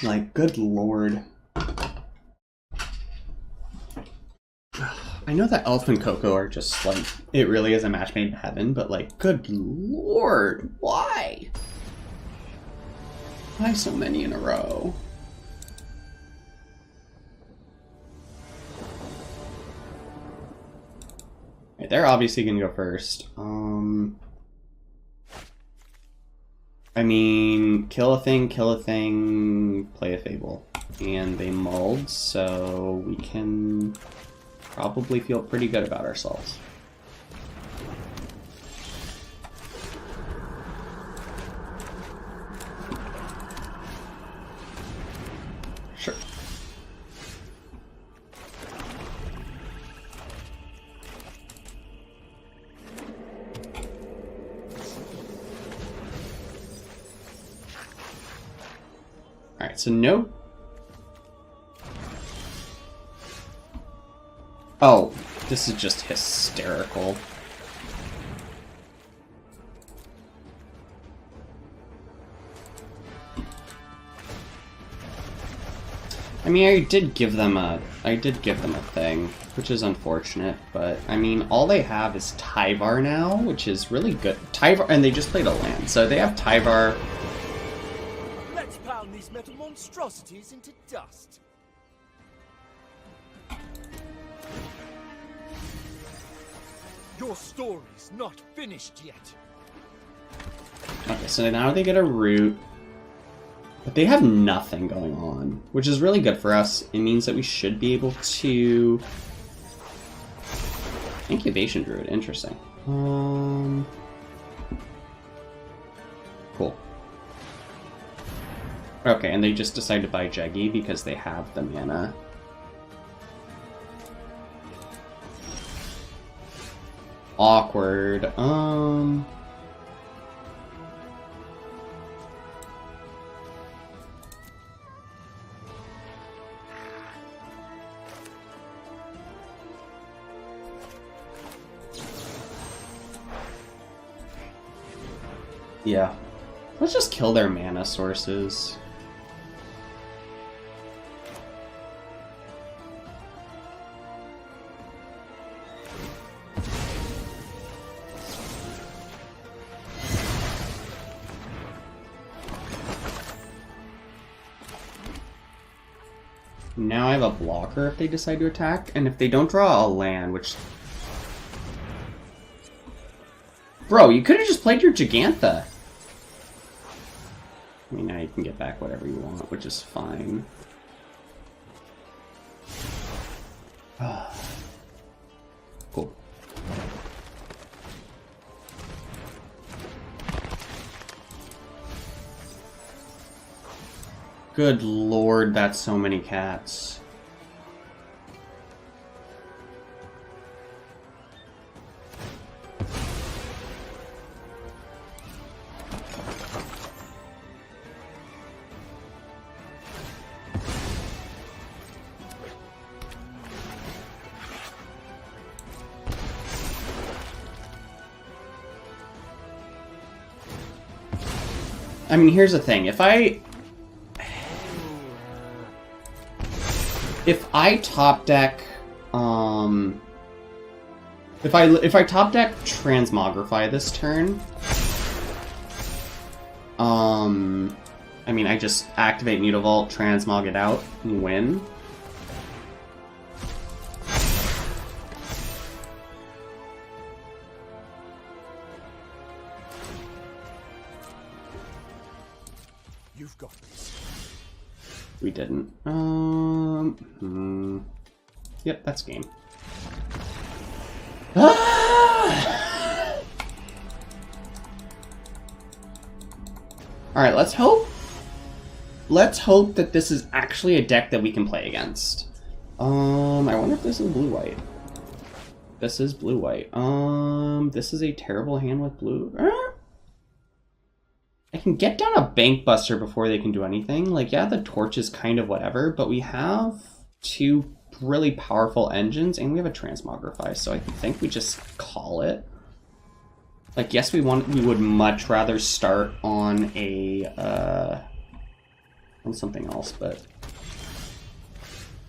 Like, good lord. I know that Elf and Coco are just, like, it really is a match made in heaven, but, like, good lord, why? Why so many in a row? Right, they're obviously gonna go first. I mean, kill a thing, play a Fable. And they mulled, so we can probably feel pretty good about ourselves. Sure. Alright, so no. Oh, this is just hysterical. I mean, I did give them a thing, which is unfortunate, but I mean, all they have is Tyvar now, which is really good. Tyvar, and they just played a land, so they have Tyvar. Let's pound these metal monstrosities into dust. Your story's not finished yet. Okay, so now they get a root. But they have nothing going on, which is really good for us. It means that we should be able to... Incubation Druid, interesting. Cool. Okay, and they just decide to buy Jeggy because they have the mana. Awkward. Yeah. Let's just kill their mana sources. Now I have a blocker if they decide to attack, and if they don't draw a land, which... Bro, you could have just played your Gigantha. I mean, now you can get back whatever you want, which is fine. Cool. Good lord, that's so many cats. I mean, here's the thing. If I top deck, if I top deck Transmogrify this turn, I mean, I just activate Mutavault, Transmog it out, and win. You've got this. We didn't. Yep, that's game. Ah! Alright, let's hope. let's hope that this is actually a deck that we can play against. I wonder if this is blue-white. This is blue-white. This is a terrible hand with blue. I can get down a Bank Buster before they can do anything. Like, yeah, the Torch is kind of whatever, but we have two really powerful engines, and we have a Transmogrify, so I think we just call it. Like, yes, we would much rather start on a on something else, but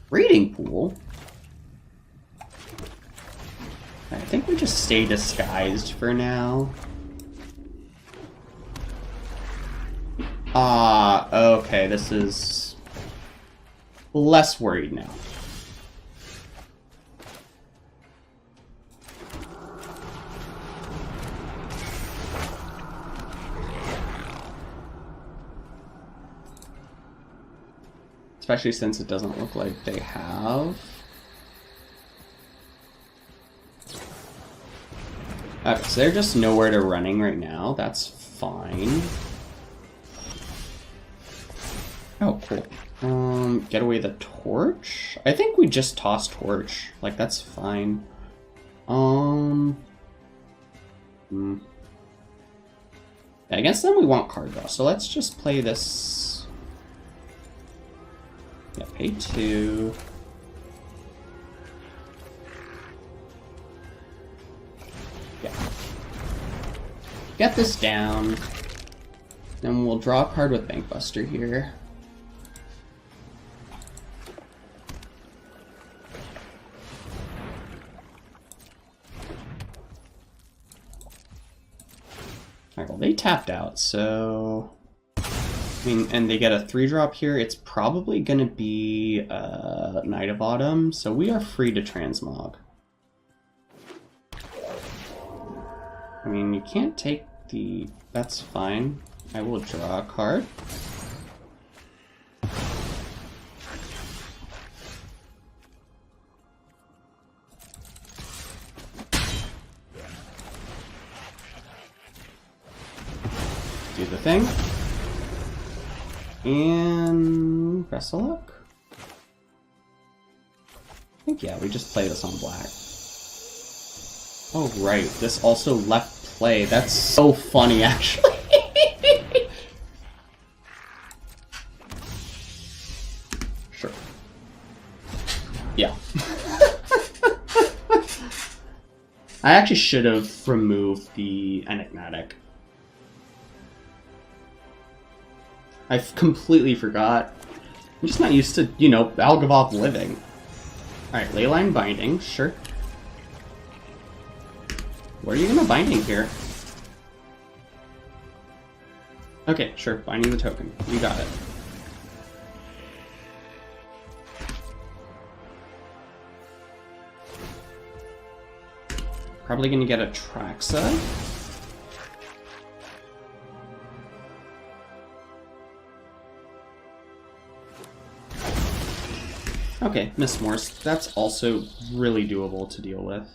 Raiding Pool. I think we just stay disguised for now. Okay, this is less worried now. Especially since it doesn't look like they have. Okay, so they're just nowhere to running right now. That's fine. Oh, cool. Get away the Torch? I think we just toss Torch. Like, that's fine. Yeah, against them we want card draw, so let's just play this. Yeah, pay 2. Yeah. Get this down. Then we'll draw a card with Bank Buster here. Alright, well, they tapped out, so... I mean, and they get a 3-drop here. It's probably going to be Night of Autumn, so we are free to transmog. I mean, you can't take the... That's fine. I will draw a card. Do the thing. And best of luck. I think, yeah, we just play this on black. Oh, right. This also left play. That's so funny, actually. Sure. Yeah. I actually should have removed the Enigmatic. I completely forgot. I'm just not used to, you know, Valgavoth living. Alright, Leyline Binding, sure. What are you gonna binding here? Okay, sure, binding the token. You got it. Probably gonna get a Atraxa. Okay, Miss Morse. That's also really doable to deal with.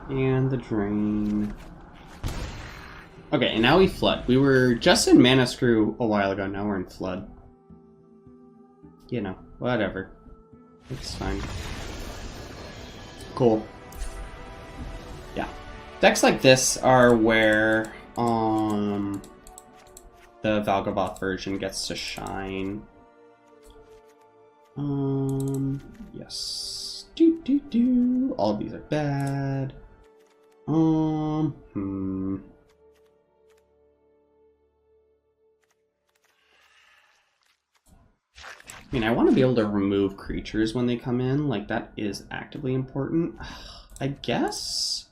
And the drain. Okay, and now we flood. We were just in Mana Screw a while ago, now we're in flood. You know, whatever. It's fine. Cool. Yeah. Decks like this are where the Valgavoth version gets to shine. Yes. All of these are bad. I mean, I want to be able to remove creatures when they come in. Like, that is actively important. I guess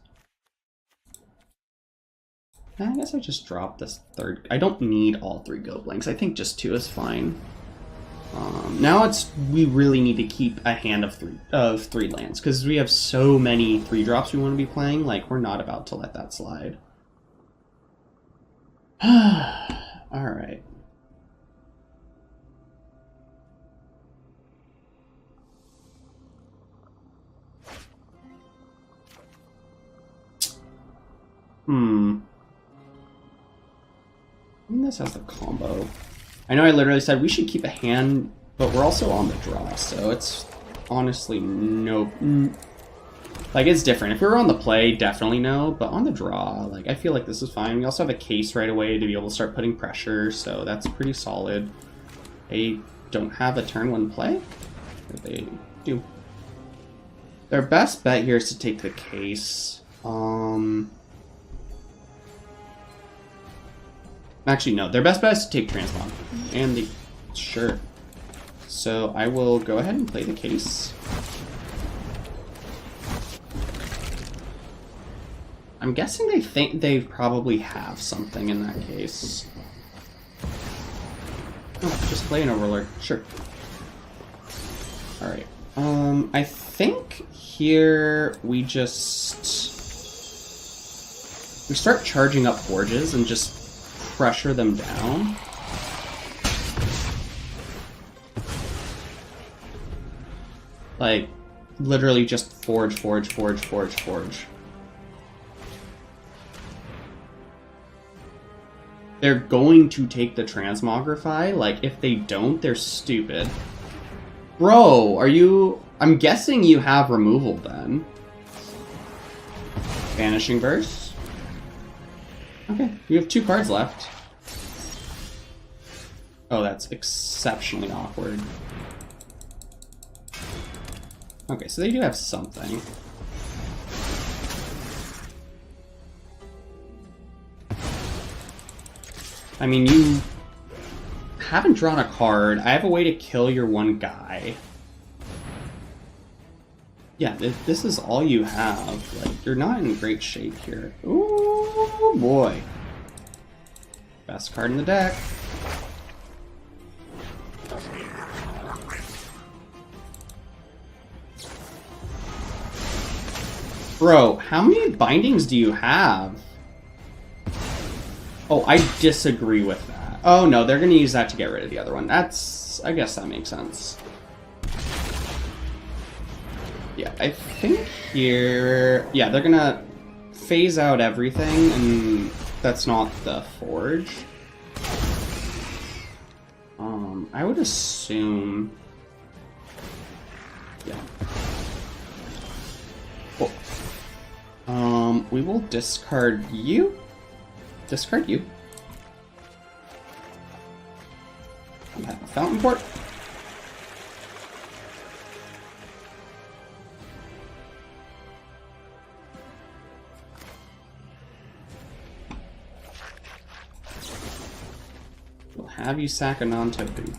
I just drop this third. I don't need all 3 Go Blanks. I think just 2 is fine. Now we really need to keep a hand of 3 lands, because we have so many 3-drops we want to be playing. Like, we're not about to let that slide. Alright. I mean, this has the combo. I know I literally said we should keep a hand, but we're also on the draw, so it's honestly no... Like, it's different. If we were on the play, definitely no, but on the draw, like, I feel like this is fine. We also have a case right away to be able to start putting pressure, so that's pretty solid. They don't have a turn 1 play? Or they do. Their best bet here is to take the case. Actually, no. Their best bet is to take Transmog. And the... Sure. So I will go ahead and play the case. I'm guessing they think they probably have something in that case. Oh, just play an Overlord. Sure. Alright. I think here we just... We start charging up Forges and just pressure them down. Like, literally just forge. They're going to take the Transmogrify. Like, if they don't, they're stupid. Bro, are you... I'm guessing you have removal then. Vanishing Verse. Okay, you have 2 cards left. Oh, that's exceptionally awkward. Okay, so they do have something. I mean, you haven't drawn a card. I have a way to kill your one guy. Yeah, this is all you have. Like, you're not in great shape here. Ooh, boy. Best card in the deck. Bro, how many bindings do you have? Oh, I disagree with that. Oh no, they're gonna use that to get rid of the other one. That's... I guess that makes sense. Yeah, I think here... Yeah, they're gonna phase out everything, and that's not the Forge. I would assume... Yeah. Cool. We will discard you. Discard you. I have a Fountainport. We'll have you sack a non-token.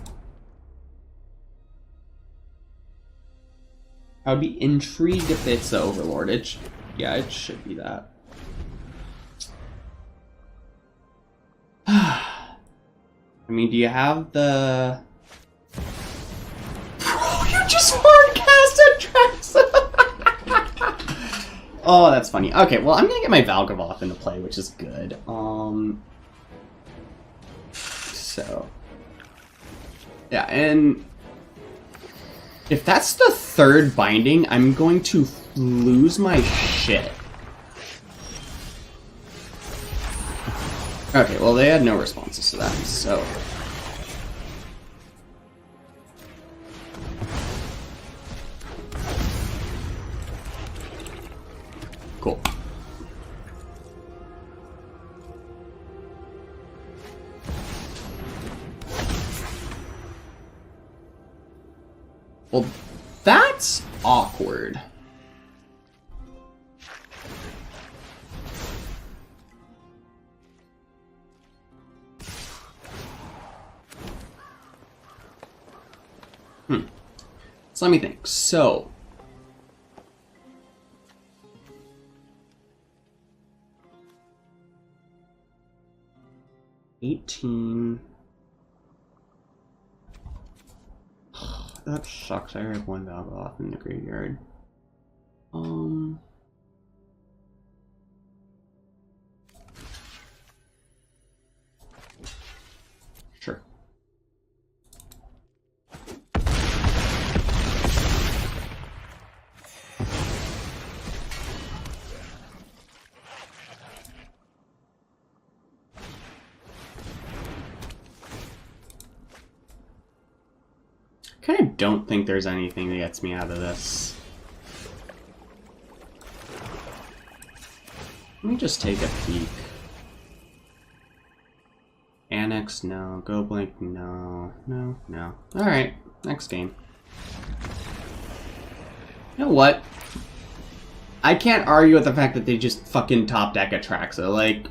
I would be intrigued if it's the Overlord. Yeah, it should be that. I mean, do you have the... Bro, you just hard cast Atraxa! Oh, that's funny. Okay, well, I'm gonna get my Valgavoth into play, which is good. So... Yeah, and... If that's the 3rd binding, I'm going to lose my shit. Okay, well they had no responses to that, so... Cool. Well, that's awkward. So let me think. So... 18. That sucks. I have one Valgavoth in the graveyard. Sure. Kind of don't think there's anything that gets me out of this. Let me just take a peek. Annex, no. Go Blink, no. No, no. Alright, next game. You know what? I can't argue with the fact that they just fucking top deck Atraxa. Like,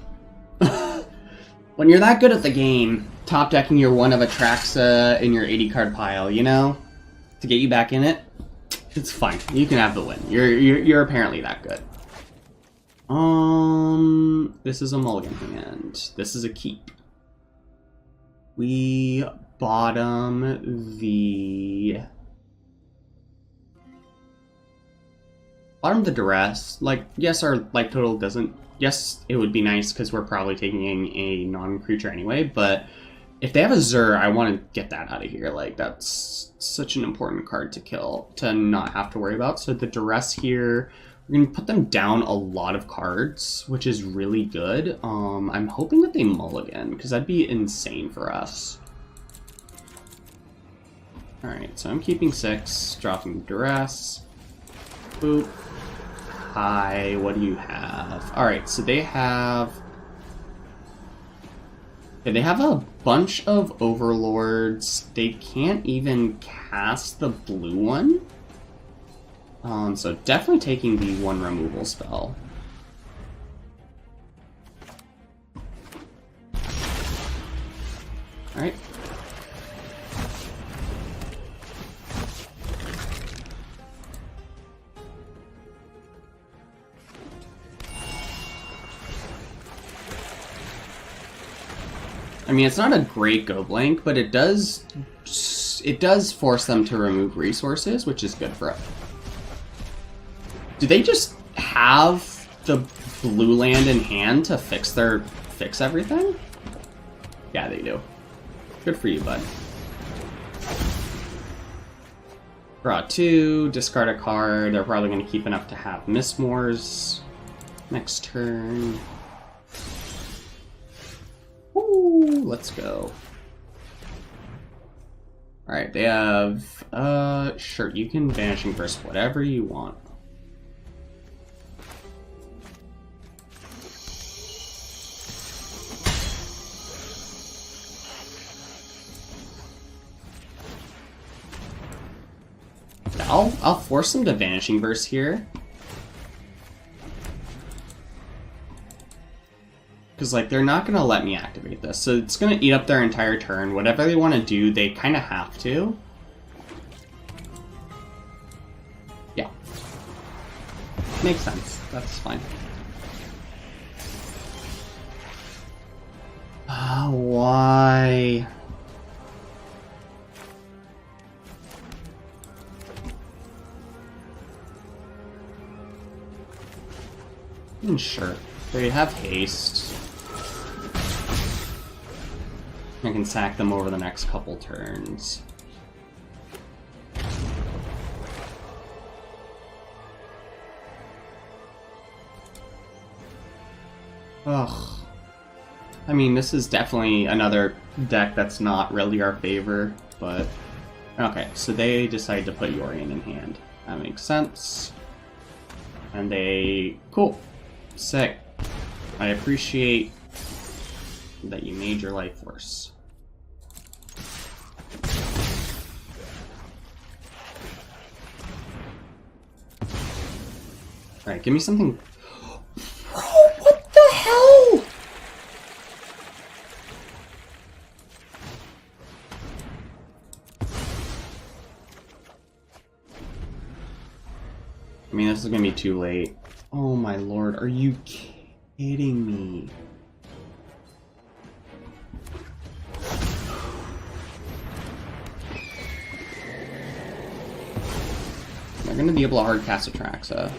when you're that good at the game, top decking your one of Atraxa in your 80 card pile, you know, to get you back in it, it's fine. You can have the win. You're apparently that good. This is a mulligan hand. This is a keep. We bottom the Duress. Like, yes, our life total doesn't. Yes, it would be nice because we're probably taking a non-creature anyway, but if they have a Zur, I want to get that out of here. Like, that's such an important card to kill, to not have to worry about. So the Duress here, we're going to put them down a lot of cards, which is really good. I'm hoping that they mulligan, because that'd be insane for us. Alright, so I'm keeping 6, dropping Duress. Boop. Hi, what do you have? Alright, so they have... Okay, they have a bunch of Overlords. They can't even cast the blue one. So definitely taking the one removal spell. Alright. I mean, it's not a great go blank, but it does force them to remove resources, which is good for us. Do they just have the blue land in hand to fix everything? Yeah, they do. Good for you, bud. Draw 2, discard a card. They're probably going to keep enough to have Mistmoors next turn. Woo, let's go. Alright, they have... sure, you can Vanishing Burst whatever you want. I'll force them to Vanishing Burst here. Because, like, they're not going to let me activate this. So it's going to eat up their entire turn. Whatever they want to do, they kind of have to. Yeah. Makes sense. That's fine. Why? Sure. They have haste. I can sack them over the next couple turns. Ugh. I mean, this is definitely another deck that's not really our favor, but... Okay, so they decide to put Yorion in hand. That makes sense. And they... Cool. Sick. I appreciate that you made your life worse. Alright, give me something... Bro, what the hell?! I mean, this is gonna be too late. Oh my lord, are you kidding me? They're gonna be able to hardcast Atraxa.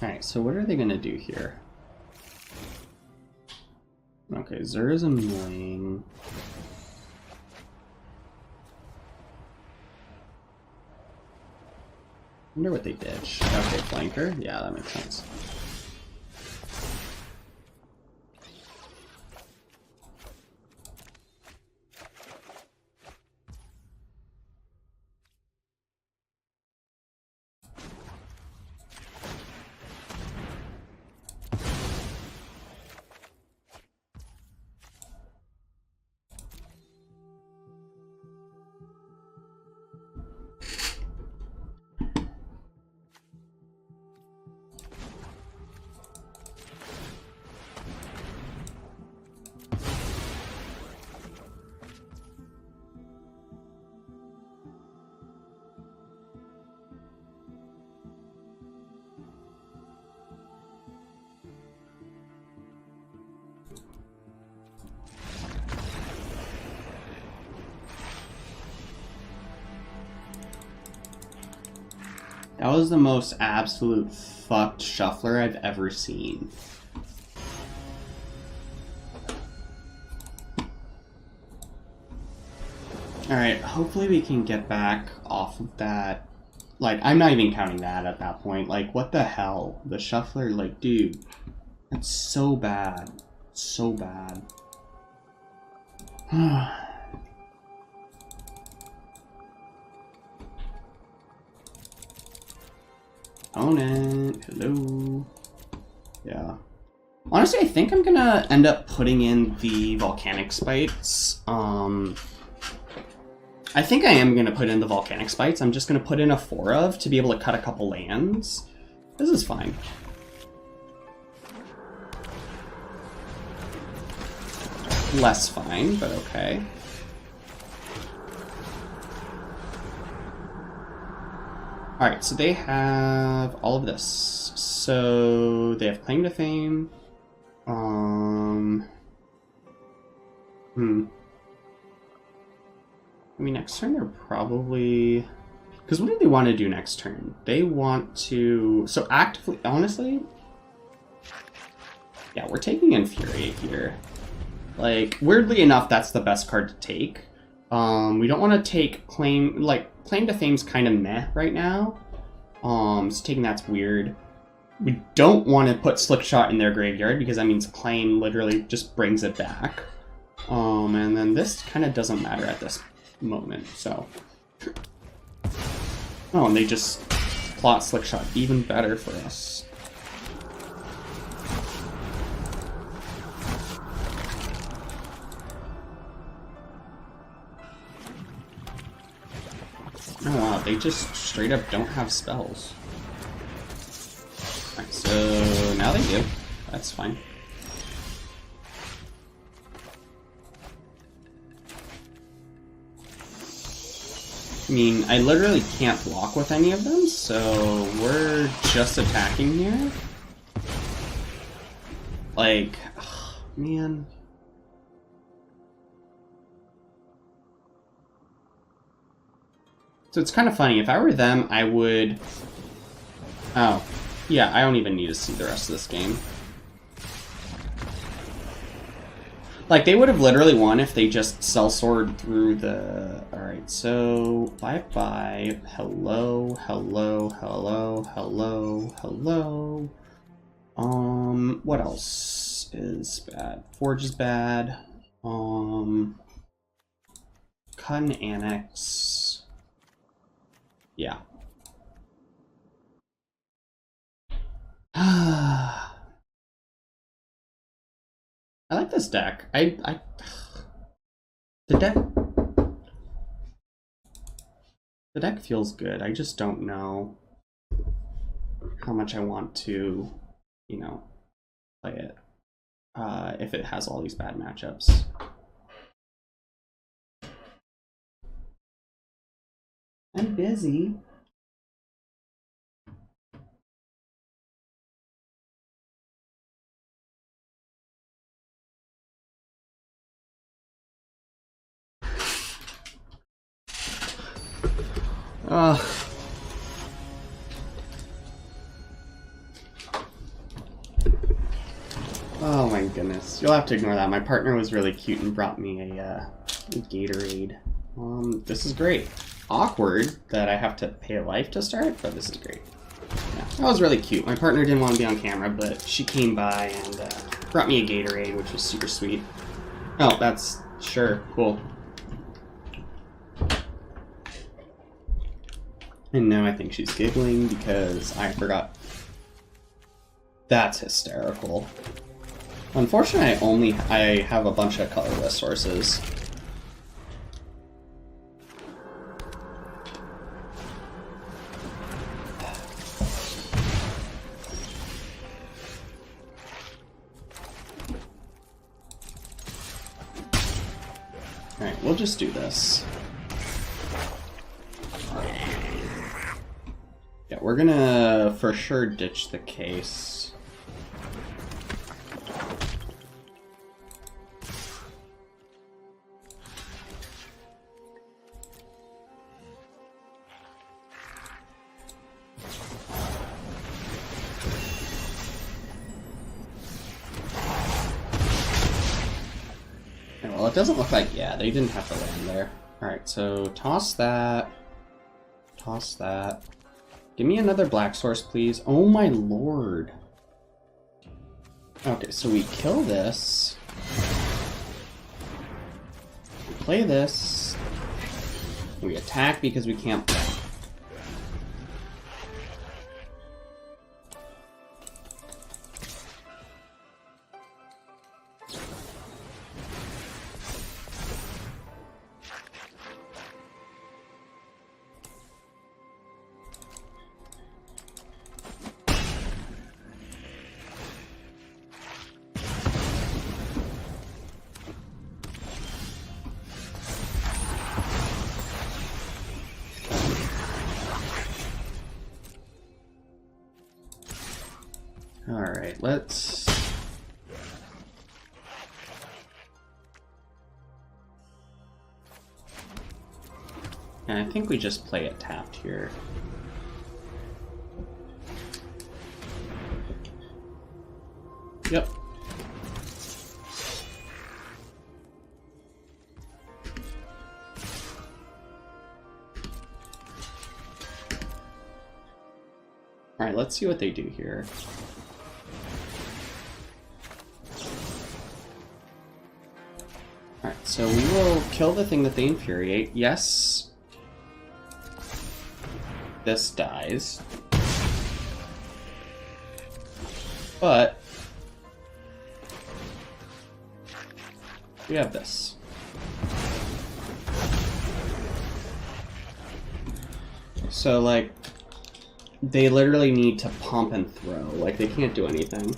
Alright, so what are they gonna do here? Okay, Zur is annoying. Wonder what they ditch. Okay, flanker? Yeah, that makes sense. That was the most absolute fucked shuffler I've ever seen. Alright, hopefully we can get back off of that. Like, I'm not even counting that at that point. Like, what the hell? The shuffler, like, dude. That's so bad. So bad. Opponent, hello. Yeah. Honestly, I think I'm gonna end up putting in the Volcanic Spites. I think I am gonna put in the Volcanic Spites. I'm just gonna put in a 4 of to be able to cut a couple lands. This is fine. Less fine, but okay. Alright, so they have all of this. So they have Claim to Fame. I mean, next turn they're probably... Because what do they want to do next turn? They want to... So actively, honestly... Yeah, we're taking Infuriate here. Like, weirdly enough, that's the best card to take. We don't want to take Claim... Like, Claim to Fame's kind of meh right now. So taking that's weird. We don't want to put Slickshot in their graveyard because that means Claim literally just brings it back. And then this kind of doesn't matter at this moment, so... Oh, and they just plot Slickshot, even better for us. Oh wow, they just straight up don't have spells. Alright, so now they do. That's fine. mean, I literally can't block with any of them, so we're just attacking here. Like, oh, man. So it's kind of funny. If I were them, I would... Oh, yeah, I don't even need to see the rest of this game. Like, they would have literally won if they just sellsword through the... Alright, so... Bye-bye. Hello, hello, hello, hello, hello. What else is bad? Forge is bad. Cut and Annex. Yeah. I like this deck. The deck feels good. I just don't know how much I want to, you know, play it if it has all these bad matchups. I'm busy. Oh my goodness. You'll have to ignore that. My partner was really cute and brought me a Gatorade. This is great. Awkward that I have to pay a life to start, but this is great. Yeah, that was really cute. My partner didn't want to be on camera, but she came by and brought me a Gatorade, which was super sweet. Oh, that's... Sure. Cool. And now I think she's giggling because I forgot. That's hysterical. Unfortunately, I have a bunch of colorless sources. Alright, we'll just do this. Yeah, we're gonna for sure ditch the case. Well, it doesn't look like, yeah, they didn't have to land there. Alright, so toss that. Toss that. Give me another black source, please. Oh my lord. Okay, so we kill this. We play this. We attack because we can't play. Alright, let's... And I think we just play it tapped here. Yep. Alright, let's see what they do here. Alright, so we will kill the thing that they infuriate. Yes. This dies. But we have this. So, like, they literally need to pump and throw. Like, they can't do anything.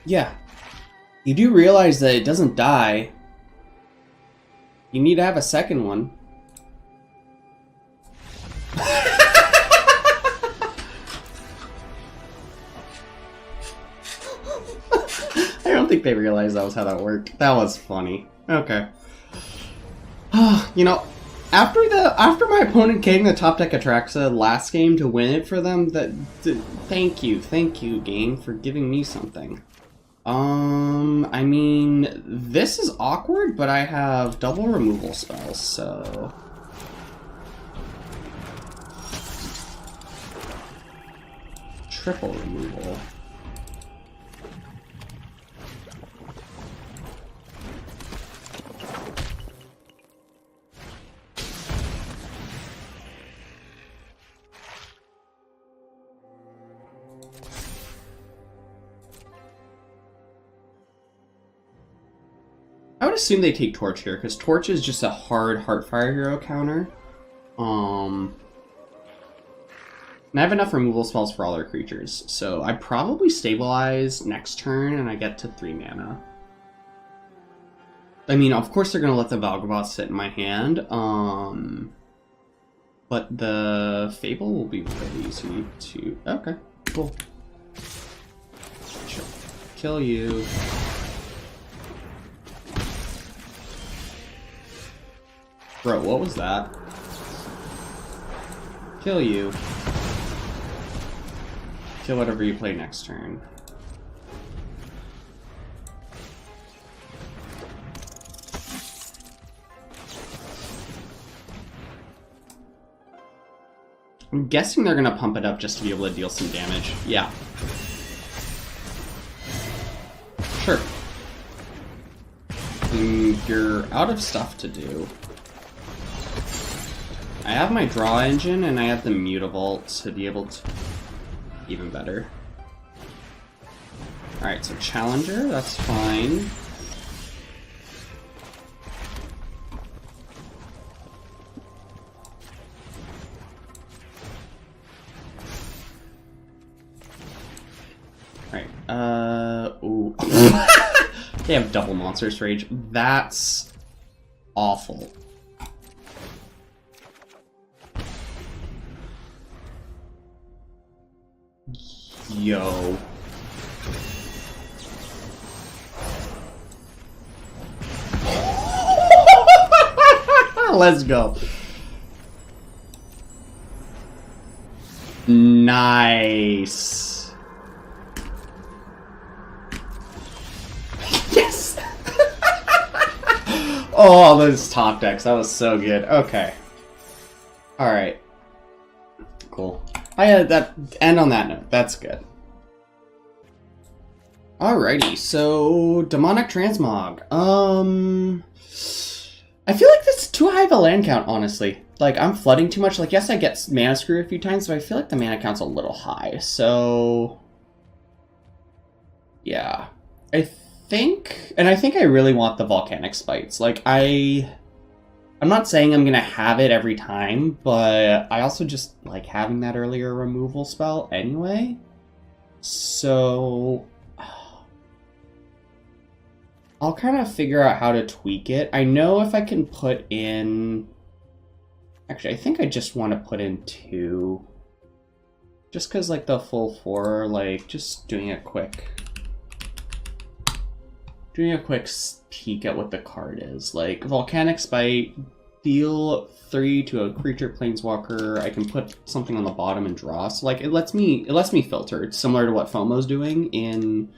Yeah. You do realize that it doesn't die. You need to have a second one. I don't think they realized that was how that worked. That was funny. Okay. You know, after my opponent getting the top deck Atraxa last game to win it for them, thank you game for giving me something. I mean, this is awkward, but I have double removal spells, so triple removal. I would assume they take Torch here, because Torch is just a hard Heartfire hero counter. And I have enough removal spells for all their creatures, so I probably stabilize next turn and I get to 3 mana. I mean, of course they're going to let the Valgavoth sit in my hand, but the Fable will be really easy to... Okay, cool. Kill you. Bro, what was that? Kill you. Kill whatever you play next turn. I'm guessing they're gonna pump it up just to be able to deal some damage. Yeah. Sure. You're out of stuff to do. I have my draw engine and I have the Mutavault to be able to... Even better. Alright, so Challenger, that's fine. Alright, ooh. They have double Monstrous Rage. That's awful. Yo. Let's go. Nice. Yes. Oh, those top decks. That was so good. Okay. All right. Cool. I had that end on that note. That's good. Alrighty, so Demonic Transmog. I feel like that's too high of a land count, honestly. Like, I'm flooding too much. Like, yes, I get mana screwed a few times, but I feel like the mana count's a little high. So, yeah. I think I really want the Volcanic Spites. Like, I'm not saying I'm gonna have it every time, but I also just like having that earlier removal spell anyway. So I'll kind of figure out how to tweak it. I know if I can put in... Actually, I think I just want to put in 2. Just because, like, the full 4, like, just doing a quick peek at what the card is. Like, Volcanic Spite, deal 3 to a creature planeswalker. I can put something on the bottom and draw. So, like, it lets me filter. It's similar to what FOMO's doing in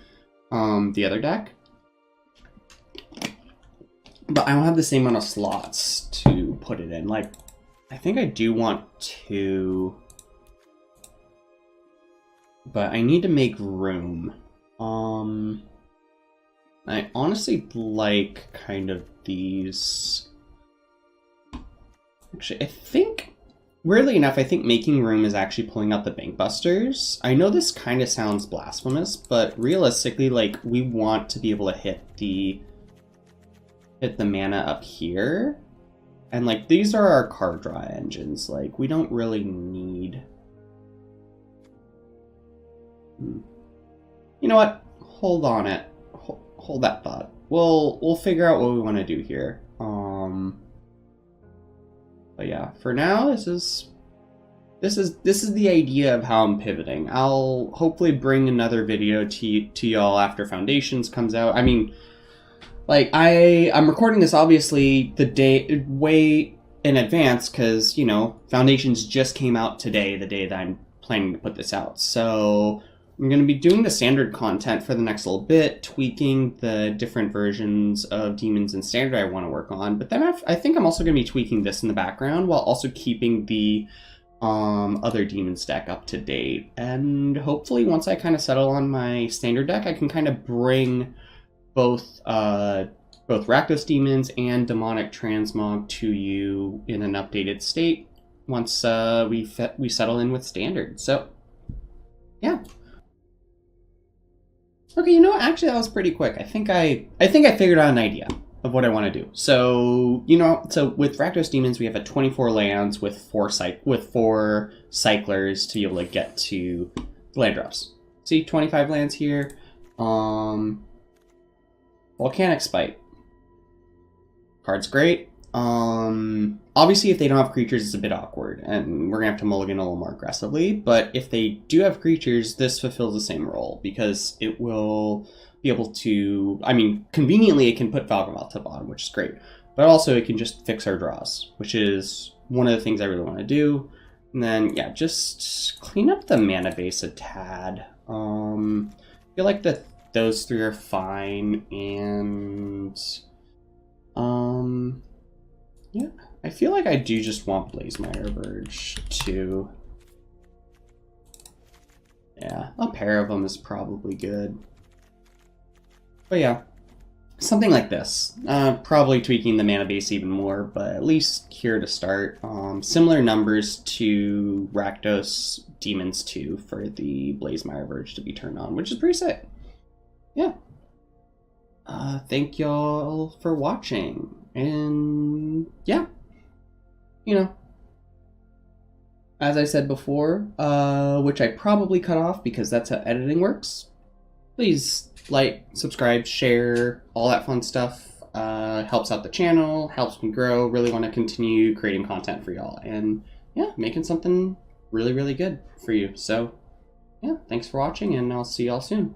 the other deck. But I don't have the same amount of slots to put it in. Like, I think I do want to... But I need to make room. I honestly like kind of these... Actually, I think... Weirdly enough, I think making room is actually pulling out the Bankbusters. I know this kind of sounds blasphemous, but realistically, like, we want to be able to hit the mana up here. And, like, these are our card draw engines. Like, we don't really need... You know what? hold on it. Hold that thought. We'll figure out what we want to do here. But yeah, for now, this is the idea of how I'm pivoting. I'll hopefully bring another video to y'all after Foundations comes out. I mean, like, I'm recording this obviously the day way in advance because, you know, Foundations just came out today, the day that I'm planning to put this out. So I'm going to be doing the standard content for the next little bit, tweaking the different versions of Demons and Standard I want to work on. But then I think I'm also going to be tweaking this in the background while also keeping the other Demons deck up to date. And hopefully once I kind of settle on my Standard deck, I can kind of bring both Rakdos Demons and Demonic Transmog to you in an updated state once we settle in with Standard. So, yeah. Okay, you know what? Actually, that was pretty quick. I think I figured out an idea of what I want to do. So, you know, with Rakdos Demons, we have a 24 lands with four cyclers to be able to get to land drops. See, 25 lands here. Volcanic Spite. Card's great. Obviously, if they don't have creatures, it's a bit awkward, and we're gonna have to mulligan a little more aggressively. But if they do have creatures, this fulfills the same role because it will be able to. I mean, conveniently, it can put Valgavoth to the bottom, which is great. But also, it can just fix our draws, which is one of the things I really want to do. And then, yeah, just clean up the mana base a tad. I feel like those three are fine, and yeah, I feel like I do just want Blazemire Verge too. Yeah, a pair of them is probably good. But yeah, something like this. Probably tweaking the mana base even more, but at least here to start. Similar numbers to Rakdos Demons 2 for the Blazemire Verge to be turned on, which is pretty sick. Yeah. Thank y'all for watching. And yeah, you know, as I said before, which I probably cut off because that's how editing works, please like, subscribe, share, all that fun stuff. Helps out the channel, helps me grow. Really want to continue creating content for y'all, and yeah, making something really, really good for you. So yeah, thanks for watching, and I'll see y'all soon.